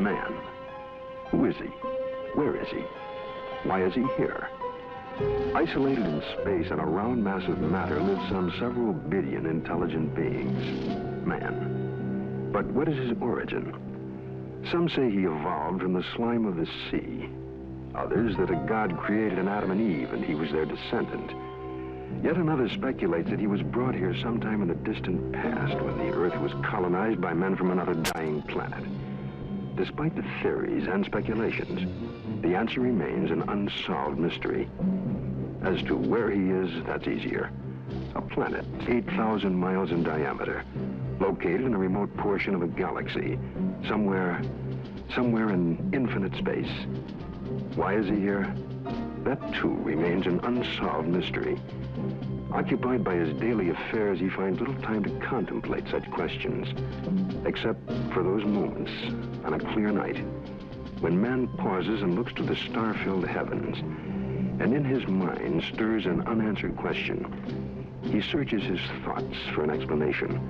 Man. Who is he? Where is he? Why is he here? Isolated in space on a round mass of matter live some several billion intelligent beings. Man. But what is his origin? Some say he evolved from the slime of the sea. Others that a god created an Adam and Eve and he was their descendant. Yet another speculates that he was brought here sometime in the distant past when the Earth was colonized by men from another dying planet. Despite the theories and speculations, the answer remains an unsolved mystery. As to where he is, that's easier. A planet 8,000 miles in diameter, located in a remote portion of a galaxy, somewhere in infinite space. Why is he here? That too remains an unsolved mystery. Occupied by his daily affairs, he finds little time to contemplate such questions, except for those moments on a clear night when man pauses and looks to the star-filled heavens, and in his mind stirs an unanswered question. He searches his thoughts for an explanation,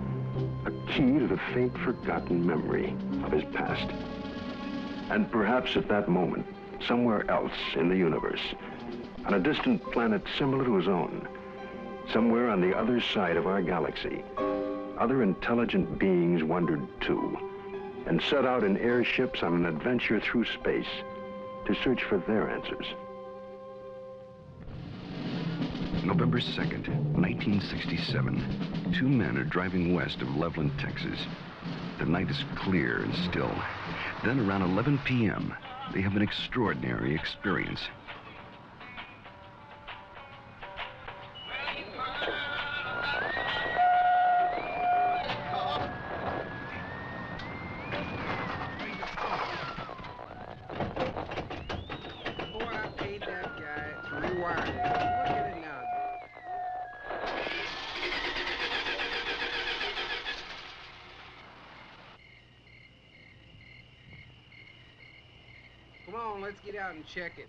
a key to the faint, forgotten memory of his past. And perhaps at that moment, somewhere else in the universe, on a distant planet similar to his own, somewhere on the other side of our galaxy, other intelligent beings wondered too, and set out in airships on an adventure through space to search for their answers. November 2nd, 1967. Two men are driving west of Loveland, Texas. The night is clear and still. Then around 11 p.m., they have an extraordinary experience. Come on, let's get out and check it.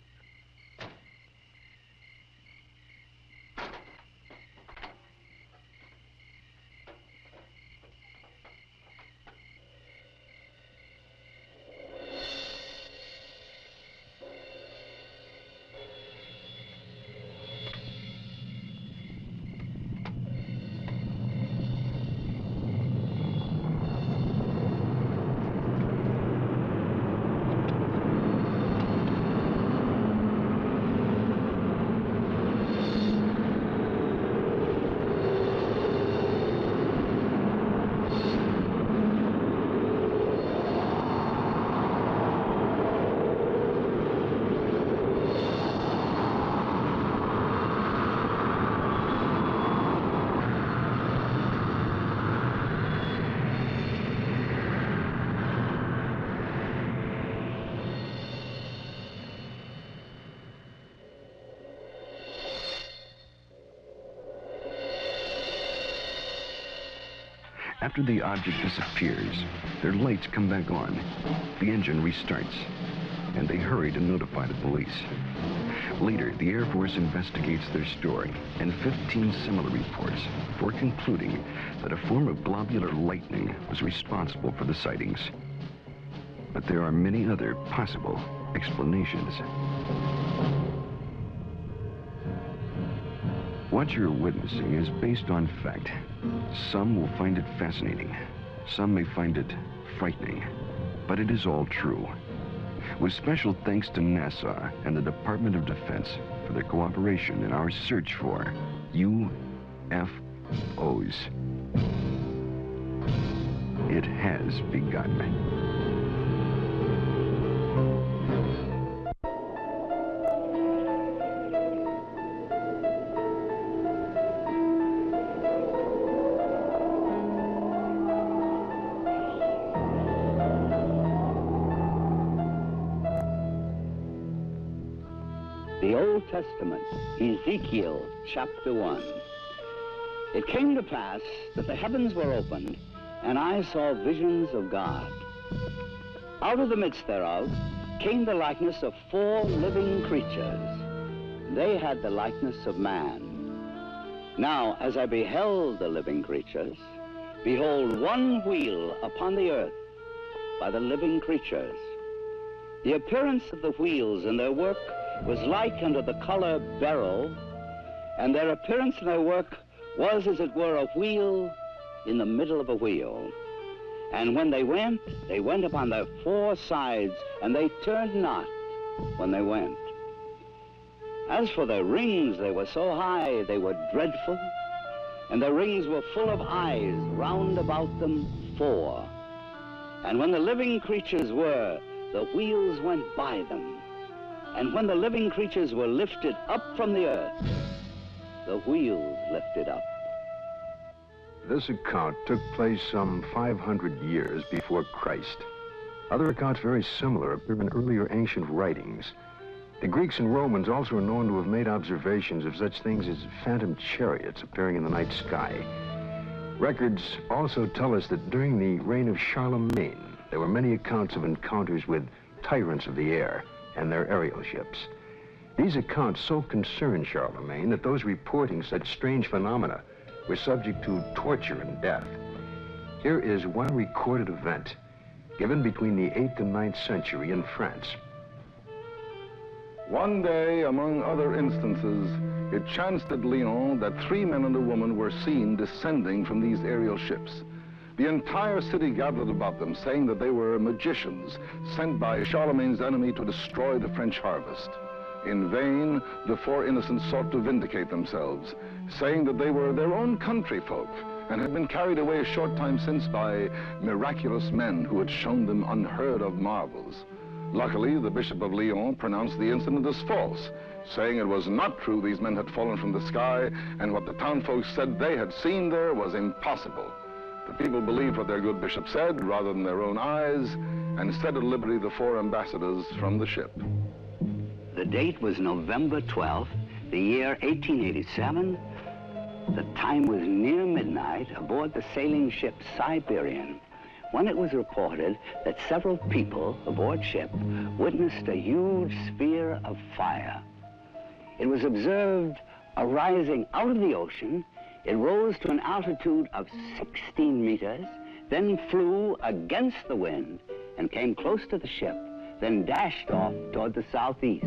After the object disappears, their lights come back on. The engine restarts, and they hurry to notify the police. Later, the Air Force investigates their story and 15 similar reports before concluding that a form of globular lightning was responsible for the sightings. But there are many other possible explanations. What you're witnessing is based on fact. Some will find it fascinating. Some may find it frightening. But it is all true. With special thanks to NASA and the Department of Defense for their cooperation in our search for UFOs. It has begun. The Old Testament, Ezekiel chapter 1. It came to pass that the heavens were opened, and I saw visions of God. Out of the midst thereof came the likeness of 4 living creatures. They had the likeness of man. Now, as I beheld the living creatures, behold, one wheel upon the earth by the living creatures The appearance of the wheels and their work was like unto the color beryl, and their appearance and their work was, as it were, a wheel in the middle of a wheel. And when they went upon their four sides, and they turned not when they went. As for their rings, they were so high, they were dreadful, and their rings were full of eyes, round about them four. And when the living creatures were, the wheels went by them. And when the living creatures were lifted up from the earth, the wheels lifted up. This account took place some 500 years before Christ. Other accounts very similar appear in earlier ancient writings. The Greeks and Romans also are known to have made observations of such things as phantom chariots appearing in the night sky. Records also tell us that during the reign of Charlemagne, there were many accounts of encounters with tyrants of the air and their aerial ships. These accounts so concerned Charlemagne that those reporting such strange phenomena were subject to torture and death. Here is one recorded event given between the 8th and 9th century in France. One day, among other instances, it chanced at Lyon that 3 men and a woman were seen descending from these aerial ships. The entire city gathered about them, saying that they were magicians sent by Charlemagne's enemy to destroy the French harvest. In vain, the 4 innocents sought to vindicate themselves, saying that they were their own country folk and had been carried away a short time since by miraculous men who had shown them unheard of marvels. Luckily, the Bishop of Lyon pronounced the incident as false, saying it was not true these men had fallen from the sky, and what the townfolk said they had seen there was impossible. The people believed what their good bishop said rather than their own eyes, and set at liberty the 4 ambassadors from the ship. The date was November 12th, the year 1887. The time was near midnight aboard the sailing ship Siberian, when it was reported that several people aboard ship witnessed a huge sphere of fire. It was observed arising out of the ocean. It rose to an altitude of 16 meters, then flew against the wind and came close to the ship, then dashed off toward the southeast.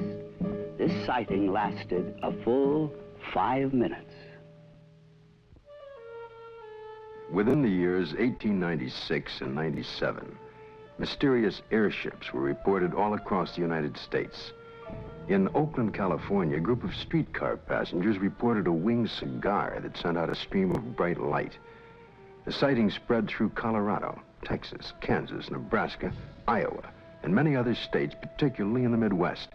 This sighting lasted a full 5 minutes. Within the years 1896 and 97, mysterious airships were reported all across the United States. In Oakland, California, a group of streetcar passengers reported a winged cigar that sent out a stream of bright light. The sighting spread through Colorado, Texas, Kansas, Nebraska, Iowa, and many other states, particularly in the Midwest.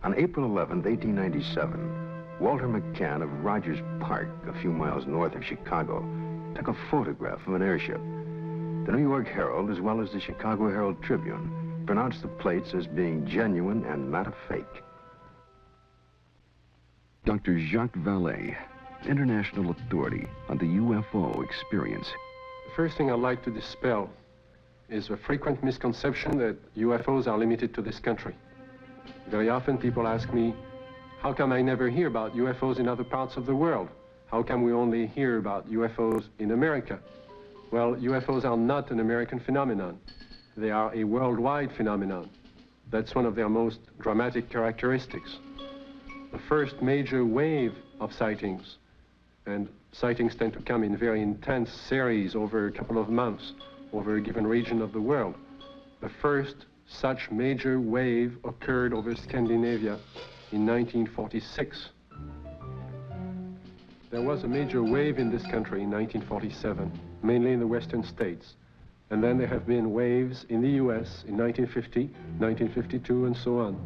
On April 11, 1897, Walter McCann of Rogers Park, a few miles north of Chicago, took a photograph of an airship. The New York Herald, as well as the Chicago Herald Tribune, pronounced the plates as being genuine and not a fake. Dr. Jacques Vallée, international authority on the UFO experience. The first thing I'd like to dispel is a frequent misconception that UFOs are limited to this country. Very often people ask me, how come I never hear about UFOs in other parts of the world? How come we only hear about UFOs in America? Well, UFOs are not an American phenomenon. They are a worldwide phenomenon. That's one of their most dramatic characteristics. The first major wave of sightings, and sightings tend to come in very intense series over a couple of months, over a given region of the world. The first such major wave occurred over Scandinavia in 1946. There was a major wave in this country in 1947, mainly in the western states. And then there have been waves in the US in 1950, 1952, and so on.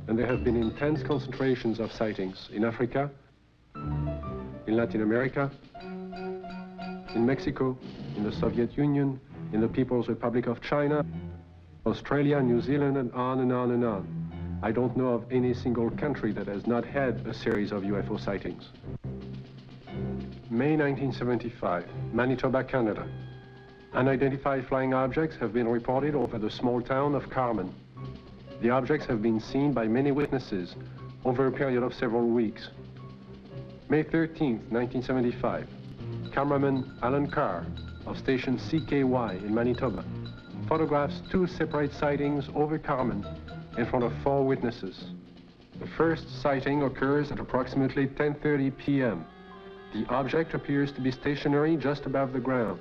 And there have been intense concentrations of sightings in Africa, in Latin America, in Mexico, in the Soviet Union, in the People's Republic of China, Australia, New Zealand, and on and on and on. I don't know of any single country that has not had a series of UFO sightings. May 1975, Manitoba, Canada. Unidentified flying objects have been reported over the small town of Carmen. The objects have been seen by many witnesses over a period of several weeks. May 13, 1975, cameraman Alan Carr of station CKY in Manitoba photographs 2 separate sightings over Carmen in front of 4 witnesses. The first sighting occurs at approximately 10:30 p.m. The object appears to be stationary just above the ground.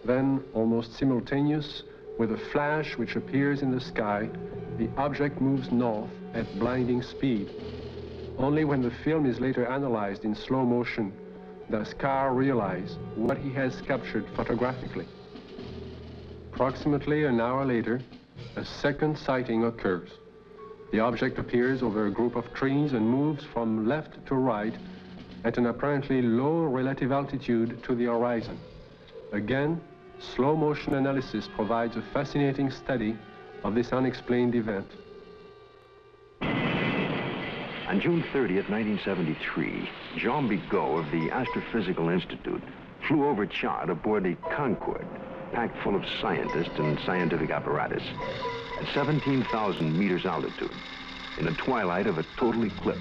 Then, almost simultaneous with a flash which appears in the sky, the object moves north at blinding speed. Only when the film is later analyzed in slow motion does Carr realize what he has captured photographically. Approximately an hour later, a second sighting occurs. The object appears over a group of trees and moves from left to right at an apparently low relative altitude to the horizon. Again, slow motion analysis provides a fascinating study of this unexplained event. On June 30th, 1973, Jean Bigot of the Astrophysical Institute flew over Chad aboard a Concorde, packed full of scientists and scientific apparatus, at 17,000 meters altitude. In the twilight of a total eclipse,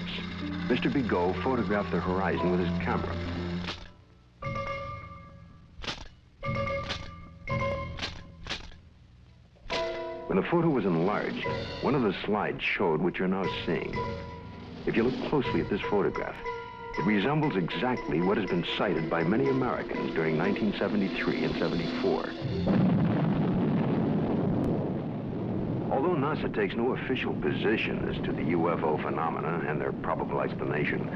Mr. Bigot photographed the horizon with his camera. When the photo was enlarged, one of the slides showed what you're now seeing. If you look closely at this photograph, it resembles exactly what has been cited by many Americans during 1973 and 74. Although NASA takes no official position as to the UFO phenomena and their probable explanation,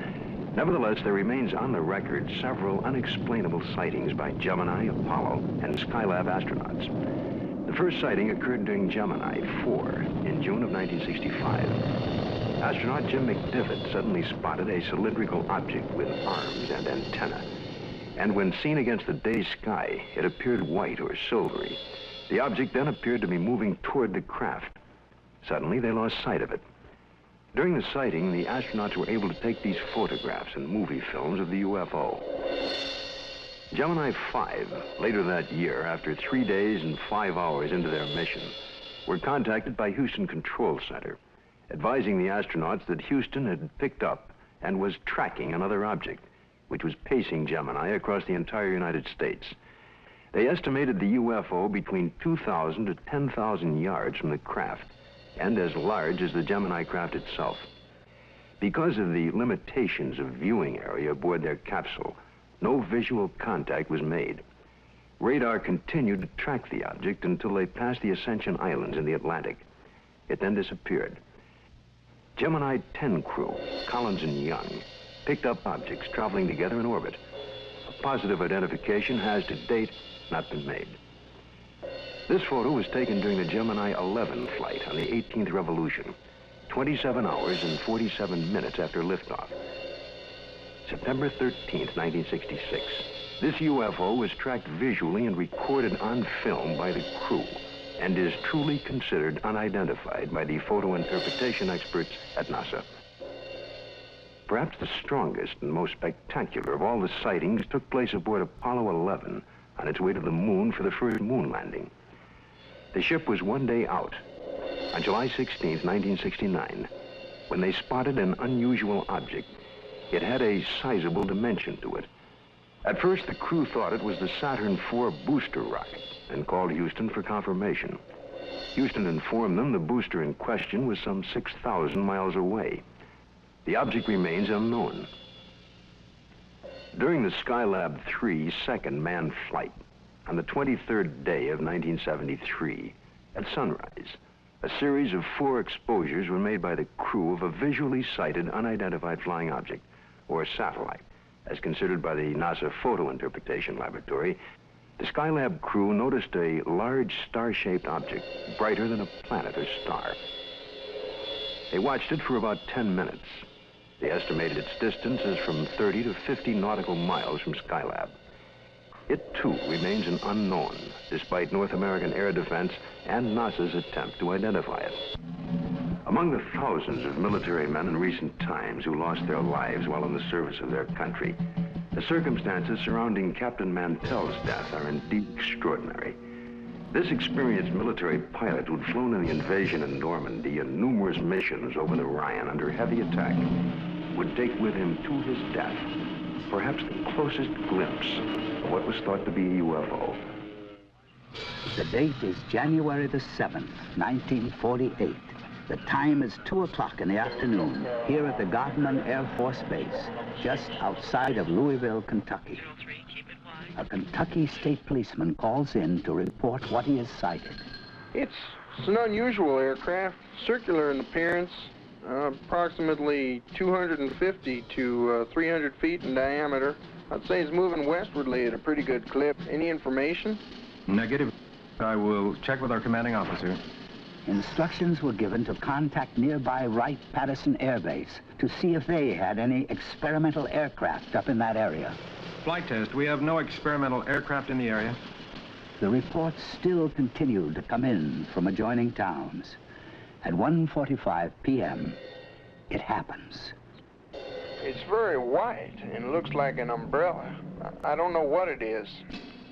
nevertheless, there remains on the record several unexplainable sightings by Gemini, Apollo, and Skylab astronauts. The first sighting occurred during Gemini 4 in June of 1965. Astronaut Jim McDivitt suddenly spotted a cylindrical object with arms and antenna. And when seen against the day sky, it appeared white or silvery. The object then appeared to be moving toward the craft. Suddenly, they lost sight of it. During the sighting, the astronauts were able to take these photographs and movie films of the UFO. Gemini 5, later that year, after 3 days and 5 hours into their mission, were contacted by Houston Control Center, advising the astronauts that Houston had picked up and was tracking another object, which was pacing Gemini across the entire United States. They estimated the UFO between 2,000 to 10,000 yards from the craft, and as large as the Gemini craft itself. Because of the limitations of viewing area aboard their capsule, no visual contact was made. Radar continued to track the object until they passed the Ascension Islands in the Atlantic. It then disappeared. Gemini 10 crew, Collins and Young, picked up objects traveling together in orbit. A positive identification has to date not been made. This photo was taken during the Gemini 11 flight on the 18th revolution, 27 hours and 47 minutes after liftoff. September 13th, 1966. This UFO was tracked visually and recorded on film by the crew, and is truly considered unidentified by the photo interpretation experts at NASA. Perhaps the strongest and most spectacular of all the sightings took place aboard Apollo 11 on its way to the moon for the first moon landing. The ship was 1 day out, on July 16, 1969, when they spotted an unusual object. It had a sizable dimension to it. At first, the crew thought it was the Saturn IV booster rocket and called Houston for confirmation. Houston informed them the booster in question was some 6,000 miles away. The object remains unknown. During the Skylab 3 second manned flight, on the 23rd day of 1973, at sunrise, a series of 4 exposures were made by the crew of a visually sighted unidentified flying object, or satellite, as considered by the NASA Photo Interpretation Laboratory. The Skylab crew noticed a large star-shaped object, brighter than a planet or star. They watched it for about 10 minutes. They estimated its distance as from 30 to 50 nautical miles from Skylab. It, too, remains an unknown, despite North American air defense and NASA's attempt to identify it. Among the thousands of military men in recent times who lost their lives while in the service of their country, the circumstances surrounding Captain Mantell's death are indeed extraordinary. This experienced military pilot who'd flown in the invasion in Normandy and numerous missions over the Rhine under heavy attack would take with him to his death perhaps the closest glimpse of what was thought to be a UFO. The date is January the 7th, 1948. The time is 2 o'clock in the afternoon here at the Godman Air Force Base, just outside of Louisville, Kentucky. A Kentucky state policeman calls in to report what he has sighted. It's an unusual aircraft, circular in appearance, approximately 250 to 300 feet in diameter. I'd say it's moving westwardly at a pretty good clip. Any information? Negative. I will check with our commanding officer. Instructions were given to contact nearby Wright-Patterson Air Base to see if they had any experimental aircraft up in that area. Flight test. We have no experimental aircraft in the area. The reports still continued to come in from adjoining towns. At 1:45 p.m., it happens. It's very white and looks like an umbrella. I don't know what it is.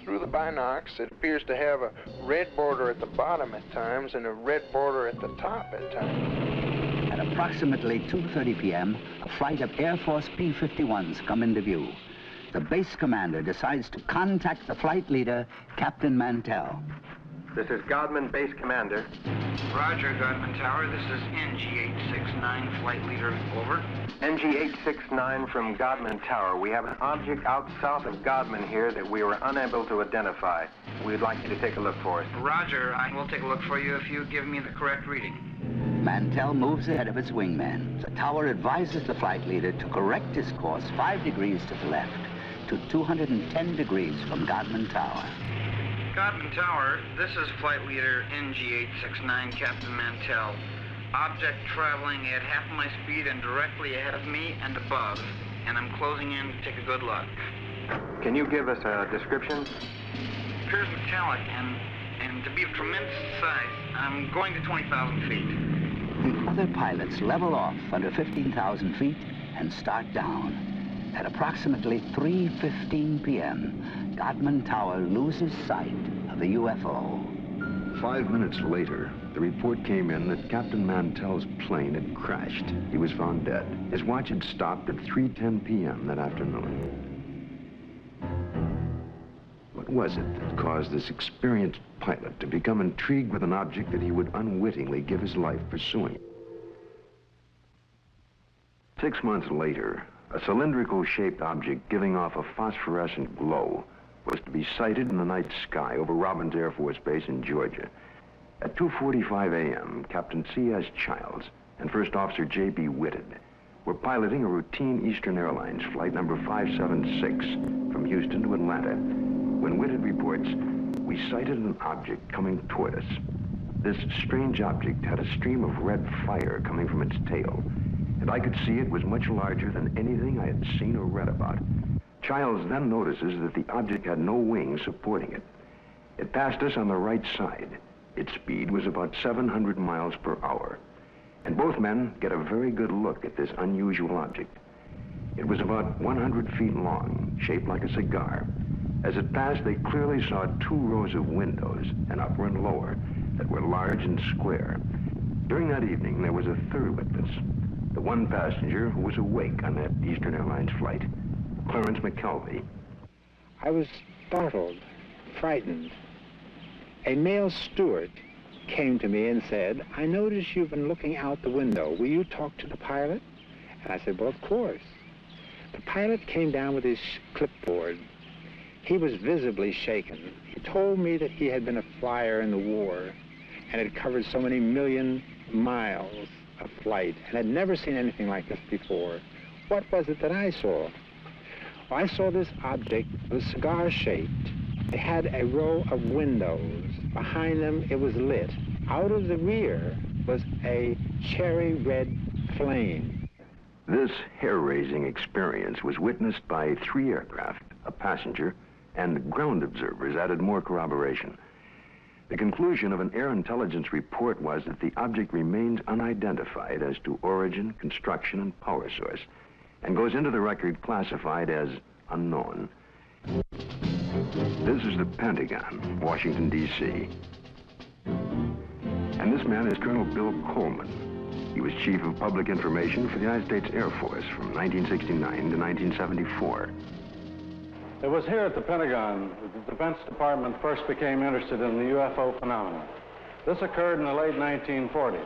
Through the binocs, it appears to have a red border at the bottom at times and a red border at the top at times. At approximately 2:30 p.m., a flight of Air Force P-51s come into view. The base commander decides to contact the flight leader, Captain Mantell. This is Godman Base Commander. Roger, Godman Tower. This is NG-869, flight leader. Over. NG-869 from Godman Tower. We have an object out south of Godman here that we were unable to identify. We'd like you to take a look for us. Roger, I will take a look for you if you give me the correct reading. Mantell moves ahead of its wingman. The tower advises the flight leader to correct his course 5 degrees to the left to 210 degrees from Godman Tower. Godman Tower, this is flight leader NG-869, Captain Mantell. Object traveling at half my speed and directly ahead of me and above, and I'm closing in to take a good look. Can you give us a description? Appears metallic and to be of tremendous size. I'm going to 20,000 feet. The other pilots level off under 15,000 feet and start down. At approximately 3:15 p.m., Godman Tower loses sight of the UFO. 5 minutes later, the report came in that Captain Mantell's plane had crashed. He was found dead. His watch had stopped at 3:10 p.m. that afternoon. What was it that caused this experienced pilot to become intrigued with an object that he would unwittingly give his life pursuing? 6 months later, a cylindrical-shaped object giving off a phosphorescent glow was to be sighted in the night sky over Robbins Air Force Base in Georgia. At 2:45 a.m., Captain C.S. Childs and First Officer J.B. Whitted were piloting a routine Eastern Airlines flight number 576 from Houston to Atlanta. When Whitted reports, we sighted an object coming toward us. This strange object had a stream of red fire coming from its tail, and I could see it was much larger than anything I had seen or read about. Childs then notices that the object had no wings supporting it. It passed us on the right side. Its speed was about 700 miles per hour. And both men get a very good look at this unusual object. It was about 100 feet long, shaped like a cigar. As it passed, they clearly saw 2 rows of windows, an upper and lower, that were large and square. During that evening, there was a third witness, the one passenger who was awake on that Eastern Airlines flight, Clarence McKelvey. I was startled, frightened. A male steward came to me and said, "I notice you've been looking out the window. Will you talk to the pilot?" And I said, "Well, of course." The pilot came down with his clipboard. He was visibly shaken. He told me that he had been a flyer in the war and had covered so many million miles of flight and had never seen anything like this before. What was it that I saw? Well, I saw this object. It was cigar-shaped. It had a row of windows. Behind them, it was lit. Out of the rear was a cherry red flame. This hair-raising experience was witnessed by 3 aircraft, a passenger, and ground observers added more corroboration. The conclusion of an air intelligence report was that the object remains unidentified as to origin, construction, and power source, and goes into the record classified as unknown. This is the Pentagon, Washington, D.C. And this man is Colonel Bill Coleman. He was Chief of Public Information for the United States Air Force from 1969 to 1974. It was here at the Pentagon that the Defense Department first became interested in the UFO phenomenon. This occurred in the late 1940s.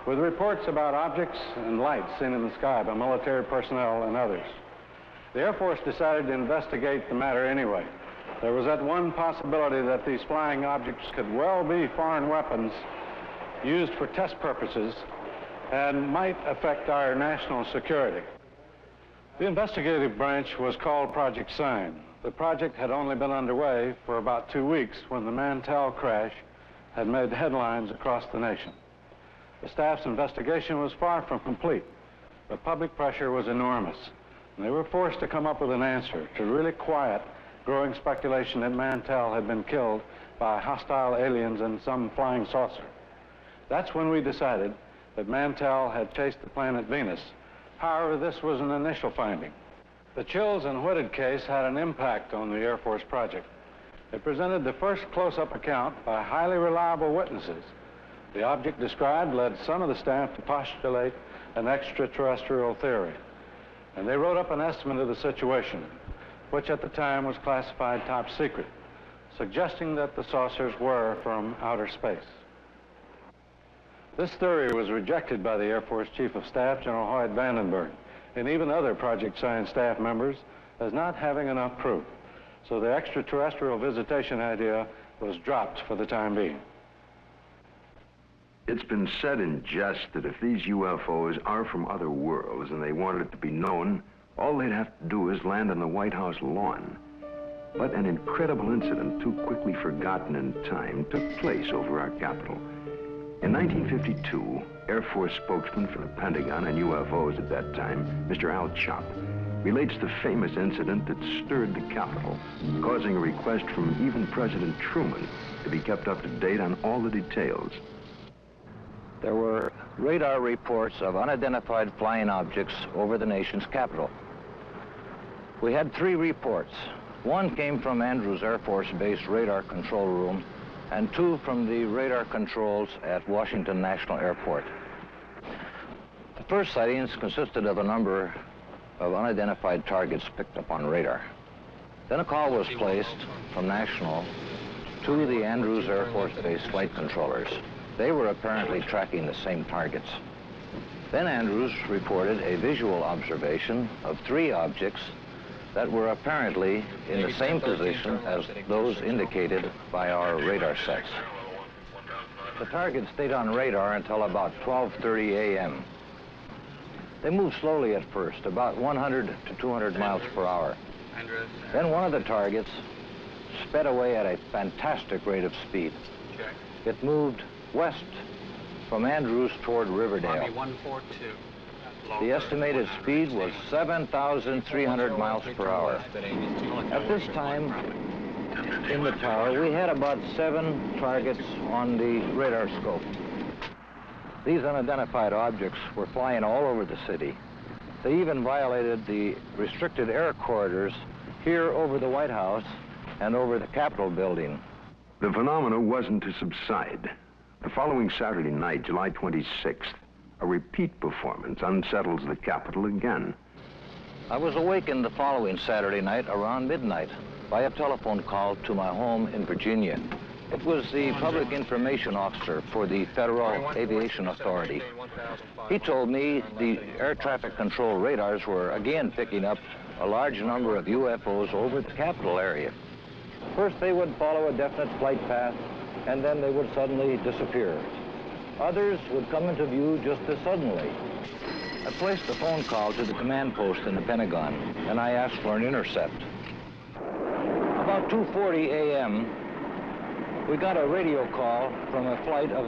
with reports about objects and lights seen in the sky by military personnel and others. The Air Force decided to investigate the matter anyway. There was that one possibility that these flying objects could well be foreign weapons used for test purposes and might affect our national security. The investigative branch was called Project Sign. The project had only been underway for about 2 weeks when the Mantell crash had made headlines across the nation. The staff's investigation was far from complete, but public pressure was enormous, and they were forced to come up with an answer to really quiet growing speculation that Mantell had been killed by hostile aliens and some flying saucer. That's when we decided that Mantell had chased the planet Venus. However, this was an initial finding. The Chills and Whitted case had an impact on the Air Force project. It presented the first close-up account by highly reliable witnesses. The object described led some of the staff to postulate an extraterrestrial theory, and they wrote up an estimate of the situation, which at the time was classified top secret, suggesting that the saucers were from outer space. This theory was rejected by the Air Force Chief of Staff, General Hoyt Vandenberg, and even other Project Sign staff members as not having enough proof. So the extraterrestrial visitation idea was dropped for the time being. It's been said in jest that if these UFOs are from other worlds and they wanted it to be known, all they'd have to do is land on the White House lawn. But an incredible incident, too quickly forgotten in time, took place over our Capitol. In 1952, Air Force spokesman for the Pentagon and UFOs at that time, Mr. Al Chop, relates the famous incident that stirred the Capitol, causing a request from even President Truman to be kept up to date on all the details. There were radar reports of unidentified flying objects over the nation's capital. We had 3 reports. One came from Andrews Air Force Base radar control room, and 2 from the radar controls at Washington National Airport. The first sightings consisted of a number of unidentified targets picked up on radar. Then a call was placed from National to the Andrews Air Force Base flight controllers. They were apparently tracking the same targets. Then Andrews reported a visual observation of 3 objects that were apparently in the same position as those indicated by our radar sets. The target stayed on radar until about 12:30 a.m. They moved slowly at first, about 100 to 200 miles per hour. Then one of the targets sped away at a fantastic rate of speed. It moved west from Andrews toward Riverdale. The estimated speed was 7,300 miles per hour. At this time, in the tower, we had about 7 targets on the radar scope. These unidentified objects were flying all over the city. They even violated the restricted air corridors here over the White House and over the Capitol building. The phenomena wasn't to subside. The following Saturday night, July 26th, a repeat performance unsettles the Capitol again. I was awakened the following Saturday night around midnight by a telephone call to my home in Virginia. It was the public information officer for the Federal Aviation Authority. He told me the air traffic control radars were again picking up a large number of UFOs over the Capitol area. First, they would follow a definite flight path, and then they would suddenly disappear. Others would come into view just as suddenly. I placed a phone call to the command post in the Pentagon, and I asked for an intercept. About 2:40 a.m., we got a radio call from a flight of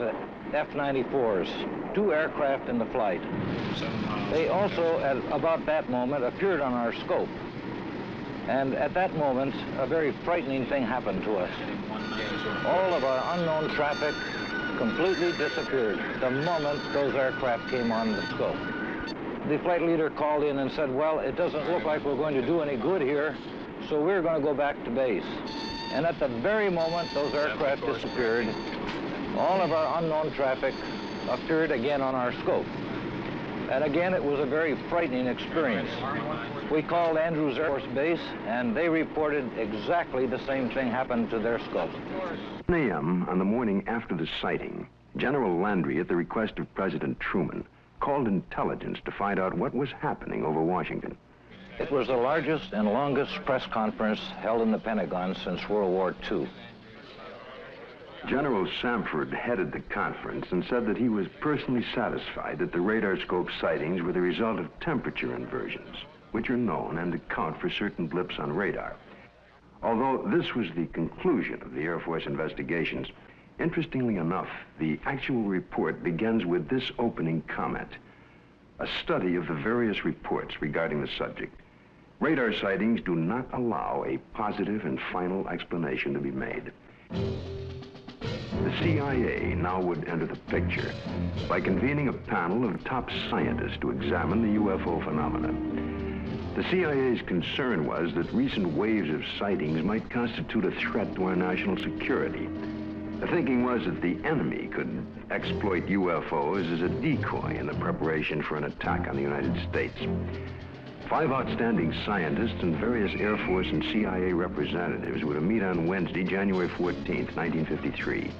F-94s, 2 aircraft in the flight. They also, at about that moment, appeared on our scope. And at that moment, a very frightening thing happened to us. All of our unknown traffic completely disappeared the moment those aircraft came on the scope. The flight leader called in and said, well, it doesn't look like we're going to do any good here, so we're going to go back to base. And at the very moment those aircraft disappeared, all of our unknown traffic appeared again on our scope. And again, it was a very frightening experience. We called Andrews Air Force Base, and they reported exactly the same thing happened to their scope. 10 a.m. on the morning after the sighting, General Landry, at the request of President Truman, called intelligence to find out what was happening over Washington. It was the largest and longest press conference held in the Pentagon since World War II. General Samford headed the conference and said that he was personally satisfied that the radar scope sightings were the result of temperature inversions, which are known and account for certain blips on radar. Although this was the conclusion of the Air Force investigations, interestingly enough, the actual report begins with this opening comment: a study of the various reports regarding the subject. Radar sightings do not allow a positive and final explanation to be made. The CIA now would enter the picture by convening a panel of top scientists to examine the UFO phenomena. The CIA's concern was that recent waves of sightings might constitute a threat to our national security. The thinking was that the enemy could exploit UFOs as a decoy in the preparation for an attack on the United States. 5 outstanding scientists and various Air Force and CIA representatives were to meet on Wednesday, January 14th, 1953.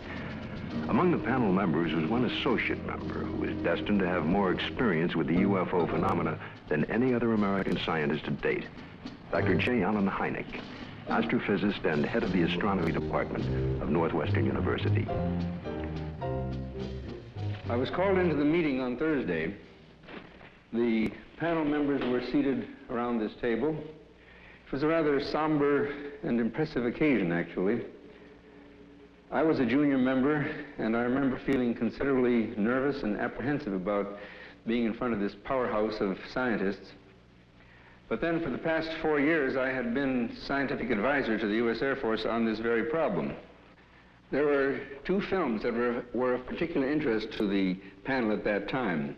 Among the panel members was one associate member who was destined to have more experience with the UFO phenomena than any other American scientist to date, Dr. J. Allen Hynek, astrophysicist and head of the astronomy department of Northwestern University. I was called into the meeting on Thursday. The panel members were seated around this table. It was a rather somber and impressive occasion, actually. I was a junior member, and I remember feeling considerably nervous and apprehensive about being in front of this powerhouse of scientists. But then for the past 4 years, I had been scientific advisor to the U.S. Air Force on this very problem. There were 2 films that were of particular interest to the panel at that time.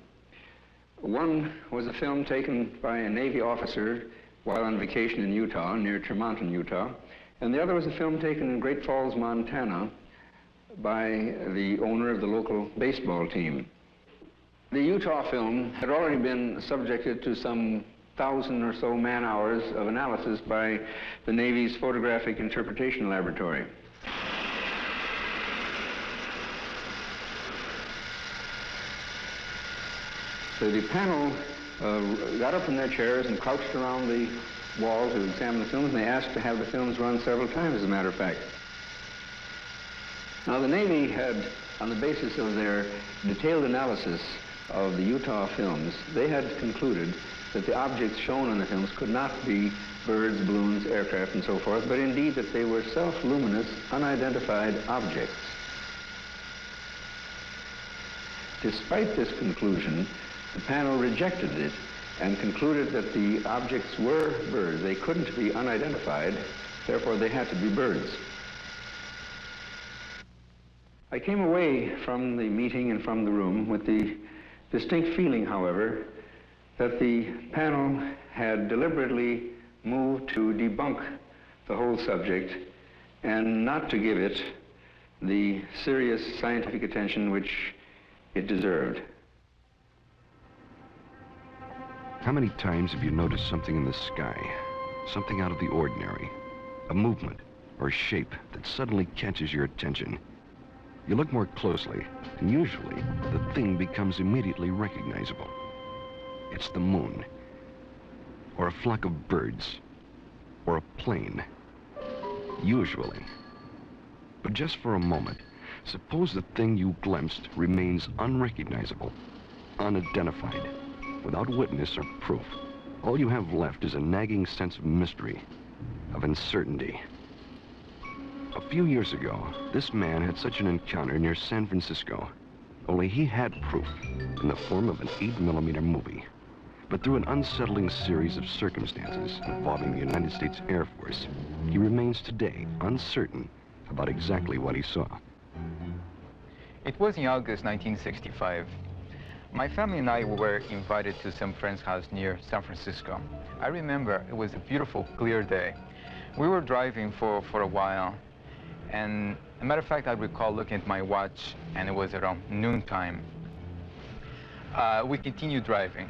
One was a film taken by a Navy officer while on vacation in Utah, near Tremonton, Utah, and the other was a film taken in Great Falls, Montana, by the owner of the local baseball team. The Utah film had already been subjected to some 1,000 or so man-hours of analysis by the Navy's Photographic Interpretation Laboratory. So the panel got up from their chairs and crouched around the wall to examine the films, and they asked to have the films run several times, as a matter of fact. Now, the Navy had, on the basis of their detailed analysis of the Utah films, they had concluded that the objects shown in the films could not be birds, balloons, aircraft, and so forth, but indeed that they were self-luminous, unidentified objects. Despite this conclusion, the panel rejected it and concluded that the objects were birds. They couldn't be unidentified, therefore they had to be birds. I came away from the meeting and from the room with the distinct feeling, however, that the panel had deliberately moved to debunk the whole subject and not to give it the serious scientific attention which it deserved. How many times have you noticed something in the sky, something out of the ordinary, a movement or shape that suddenly catches your attention? You look more closely, and usually the thing becomes immediately recognizable. It's the moon, or a flock of birds, or a plane, usually. But just for a moment, suppose the thing you glimpsed remains unrecognizable, unidentified, without witness or proof. All you have left is a nagging sense of mystery, of uncertainty. A few years ago, this man had such an encounter near San Francisco, only he had proof in the form of an 8mm movie. But through an unsettling series of circumstances involving the United States Air Force, he remains today uncertain about exactly what he saw. It was in August 1965. My family and I were invited to some friend's house near San Francisco. I remember it was a beautiful, clear day. We were driving for a while, and as a matter of fact, I recall looking at my watch, and it was around noontime. We continued driving,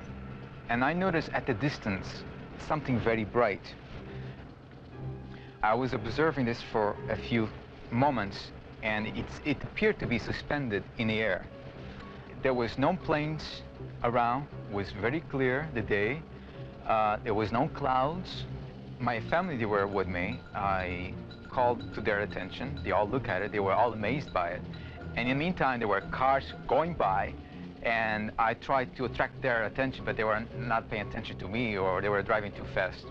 and I noticed at the distance something very bright. I was observing this for a few moments, and it appeared to be suspended in the air. There was no planes around. It was very clear the day. There was no clouds. My family, they were with me. I called to their attention. They all looked at it. They were all amazed by it. And in the meantime, there were cars going by, and I tried to attract their attention, but they were not paying attention to me, or they were driving too fast.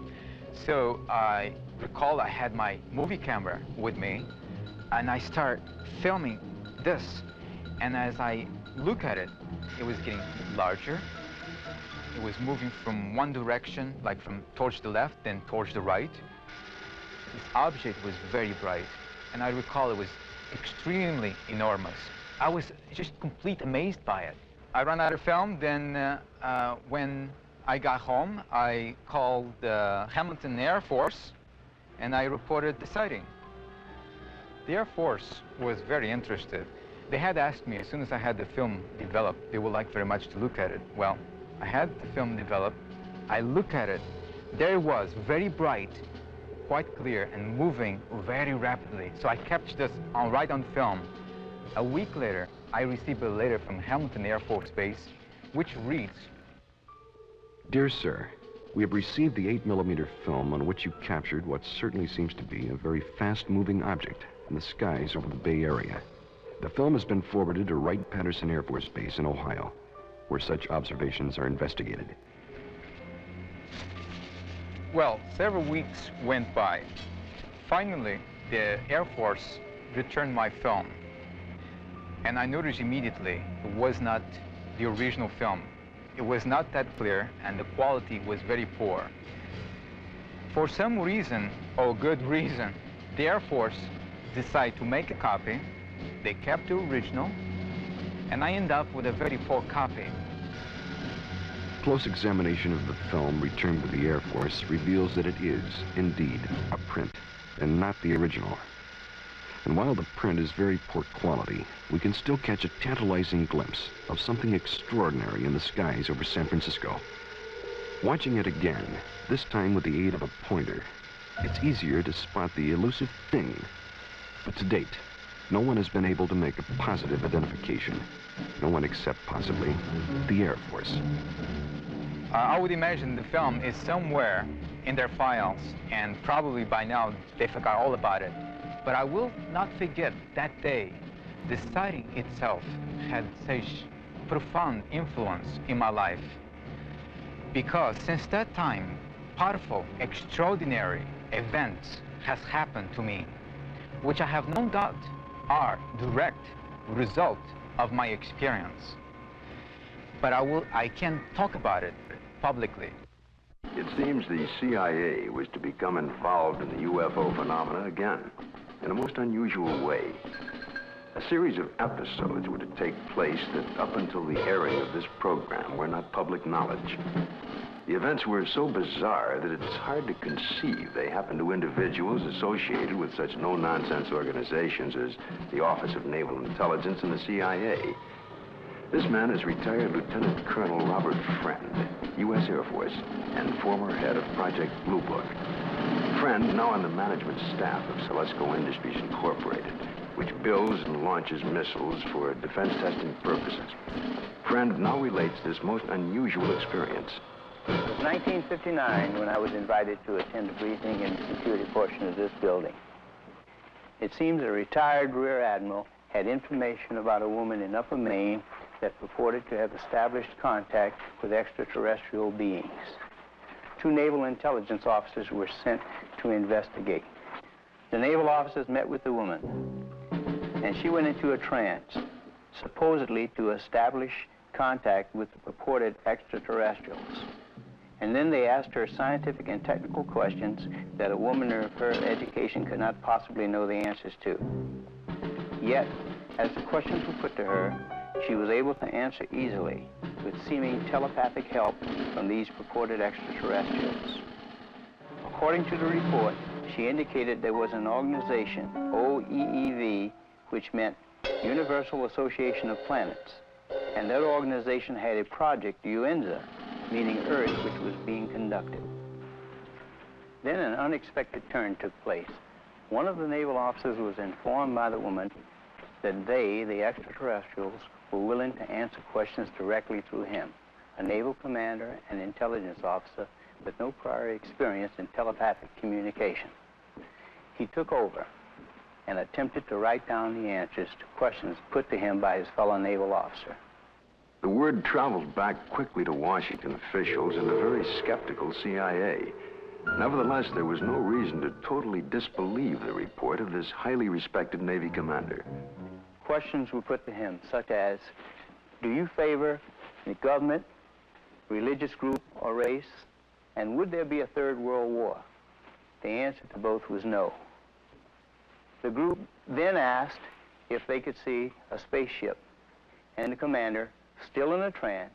So I recall I had my movie camera with me, and I start filming this. And as I look at it, it was getting larger. It was moving from one direction, like from towards the left, then towards the right. This object was very bright, and I recall it was extremely enormous. I was just complete amazed by it. I ran out of film. Then when I got home, I called the Hamilton Air Force, and I reported the sighting. The Air Force was very interested. They had asked me, as soon as I had the film developed, they would like very much to look at it. Well, I had the film developed. I look at it. There it was, very bright, quite clear, and moving very rapidly. So I captured this right on film. A week later, I received a letter from Hamilton Air Force Base, which reads, Dear Sir, we have received the 8mm film on which you captured what certainly seems to be a very fast-moving object in the skies over the Bay Area. The film has been forwarded to Wright-Patterson Air Force Base in Ohio, where such observations are investigated. Well, several weeks went by. Finally, the Air Force returned my film, and I noticed immediately it was not the original film. It was not that clear, and the quality was very poor. For some reason, or good reason, the Air Force decided to make a copy. They kept the original, and I ended up with a very poor copy. Close examination of the film returned to the Air Force reveals that it is, indeed, a print, and not the original. And while the print is very poor quality, we can still catch a tantalizing glimpse of something extraordinary in the skies over San Francisco. Watching it again, this time with the aid of a pointer, it's easier to spot the elusive thing. But to date, no one has been able to make a positive identification. No one except possibly the Air Force. I would imagine the film is somewhere in their files, and probably by now they forgot all about it. But I will not forget that day. The sighting itself had such profound influence in my life, because since that time, powerful, extraordinary events has happened to me, which I have no doubt are direct result of my experience. But I can't talk about it publicly. It seems the CIA was to become involved in the UFO phenomena again, in a most unusual way. A series of episodes were to take place that up until the airing of this program were not public knowledge. The events were so bizarre that it's hard to conceive they happened to individuals associated with such no-nonsense organizations as the Office of Naval Intelligence and the CIA. This man is retired Lieutenant Colonel Robert Friend, U.S. Air Force, and former head of Project Blue Book. Friend, now on the management staff of Celesco Industries Incorporated, which builds and launches missiles for defense testing purposes. Friend now relates this most unusual experience. It was 1959 when I was invited to attend the briefing in the security portion of this building. It seems a retired Rear Admiral had information about a woman in Upper Maine that purported to have established contact with extraterrestrial beings. 2 naval intelligence officers were sent to investigate. The naval officers met with the woman, and she went into a trance, supposedly to establish contact with the purported extraterrestrials. And then they asked her scientific and technical questions that a woman of her education could not possibly know the answers to. Yet, as the questions were put to her, she was able to answer easily with seeming telepathic help from these purported extraterrestrials. According to the report, she indicated there was an organization, OEEV, which meant Universal Association of Planets, and that organization had a project, UNZA, meaning Earth, which was being conducted. Then an unexpected turn took place. One of the naval officers was informed by the woman that they, the extraterrestrials, were willing to answer questions directly through him, a naval commander and intelligence officer with no prior experience in telepathic communication. He took over and attempted to write down the answers to questions put to him by his fellow naval officer. The word traveled back quickly to Washington officials and the very skeptical CIA. Nevertheless, there was no reason to totally disbelieve the report of this highly respected Navy commander. Questions were put to him, such as, do you favor the government, religious group, or race? And would there be a third world war? The answer to both was no. The group then asked if they could see a spaceship, and the commander, still in a trance,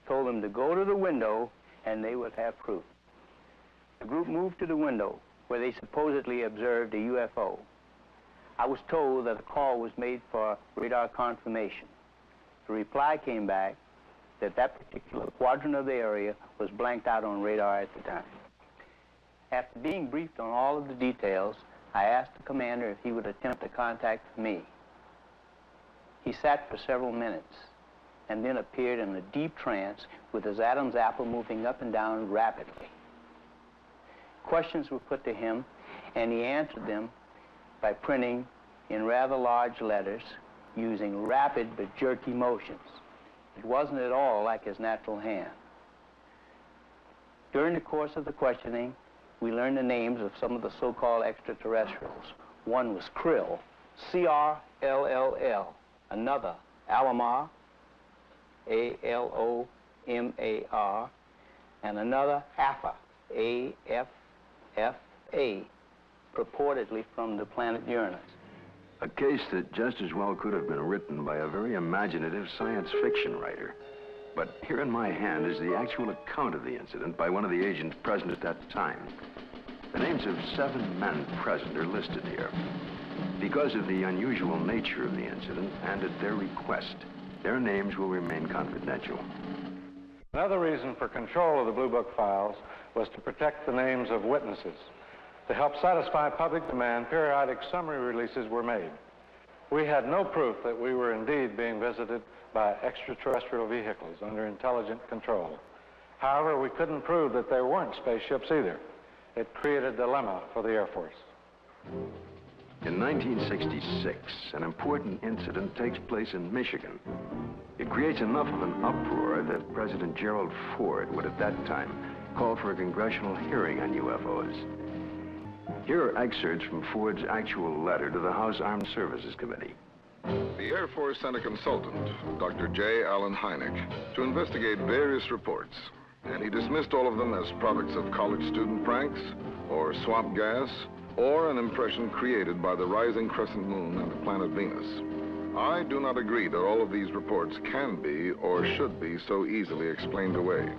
told them to go to the window and they would have proof. The group moved to the window where they supposedly observed a UFO. I was told that a call was made for radar confirmation. The reply came back that that particular quadrant of the area was blanked out on radar at the time. After being briefed on all of the details, I asked the commander if he would attempt to contact me. He sat for several minutes and then appeared in a deep trance with his Adam's apple moving up and down rapidly. Questions were put to him, and he answered them by printing in rather large letters using rapid but jerky motions. It wasn't at all like his natural hand. During the course of the questioning, we learned the names of some of the so-called extraterrestrials. One was Krill, C-R-L-L-L. Another, Alomar, A-L-O-M-A-R. And another, Alpha, A-F-F-A, purportedly from the planet Uranus. A case that just as well could have been written by a very imaginative science fiction writer. But here in my hand is the actual account of the incident by one of the agents present at that time. The names of 7 men present are listed here. Because of the unusual nature of the incident and at their request, their names will remain confidential. Another reason for control of the Blue Book files was to protect the names of witnesses. To help satisfy public demand, periodic summary releases were made. We had no proof that we were indeed being visited by extraterrestrial vehicles under intelligent control. However, we couldn't prove that there weren't spaceships either. It created a dilemma for the Air Force. In 1966, an important incident takes place in Michigan. It creates enough of an uproar that President Gerald Ford would at that time call for a congressional hearing on UFOs. Here are excerpts from Ford's actual letter to the House Armed Services Committee. The Air Force sent a consultant, Dr. J. Allen Hynek, to investigate various reports, and he dismissed all of them as products of college student pranks, or swamp gas, or an impression created by the rising crescent moon and the planet Venus. I do not agree that all of these reports can be or should be so easily explained away.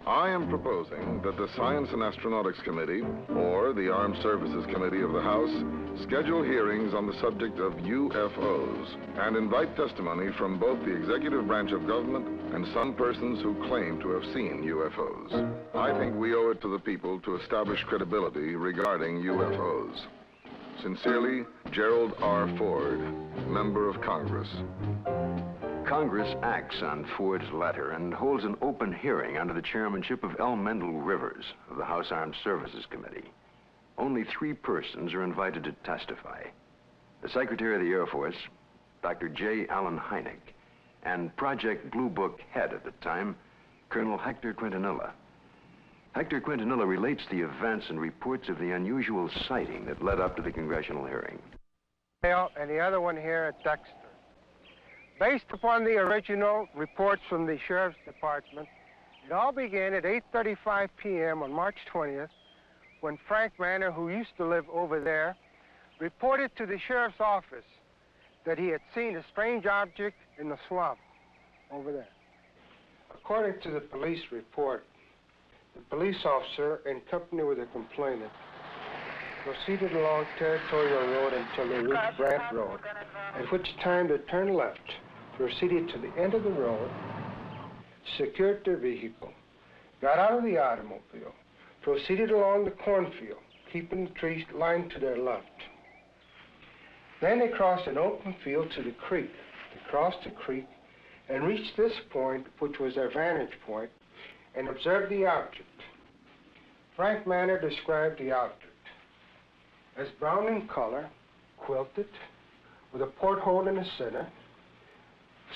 I am proposing that the Science and Astronautics Committee, or the Armed Services Committee of the House, schedule hearings on the subject of UFOs and invite testimony from both the executive branch of government and some persons who claim to have seen UFOs. I think we owe it to the people to establish credibility regarding UFOs. Sincerely, Gerald R. Ford, Member of Congress. Congress acts on Ford's letter and holds an open hearing under the chairmanship of L. Mendel Rivers of the House Armed Services Committee. Only 3 persons are invited to testify. The Secretary of the Air Force, Dr. J. Allen Hynek, and Project Blue Book head at the time, Colonel Hector Quintanilla. Hector Quintanilla relates the events and reports of the unusual sighting that led up to the congressional hearing. And the other one here at Dexter. Based upon the original reports from the Sheriff's Department, it all began at 8:35 p.m. on March 20th, when Frank Manor, who used to live over there, reported to the Sheriff's office that he had seen a strange object in the swamp over there. According to the police report, the police officer, in company with the complainant, proceeded along Territorial Road until they reached Brant Road, at which time they turned left, proceeded to the end of the road, secured their vehicle, got out of the automobile, proceeded along the cornfield, keeping the trees lined to their left. Then they crossed an open field to the creek. They crossed the creek and reached this point, which was their vantage point, and observed the object. Frank Manor described the object as brown in color, quilted, with a porthole in the center,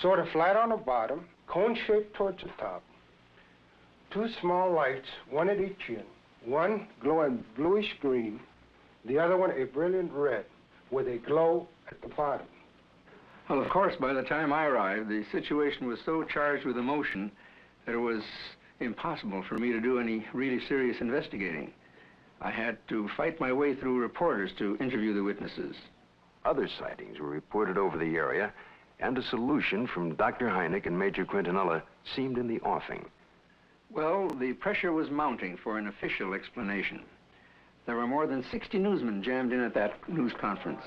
sort of flat on the bottom, cone-shaped towards the top. Two small lights, one at each end, one glowing bluish green, the other one a brilliant red, with a glow at the bottom. Well, of course, by the time I arrived, the situation was so charged with emotion that it was impossible for me to do any really serious investigating. I had to fight my way through reporters to interview the witnesses. Other sightings were reported over the area, and a solution from Dr. Hynek and Major Quintanilla seemed in the offing. Well, the pressure was mounting for an official explanation. There were more than 60 newsmen jammed in at that news conference.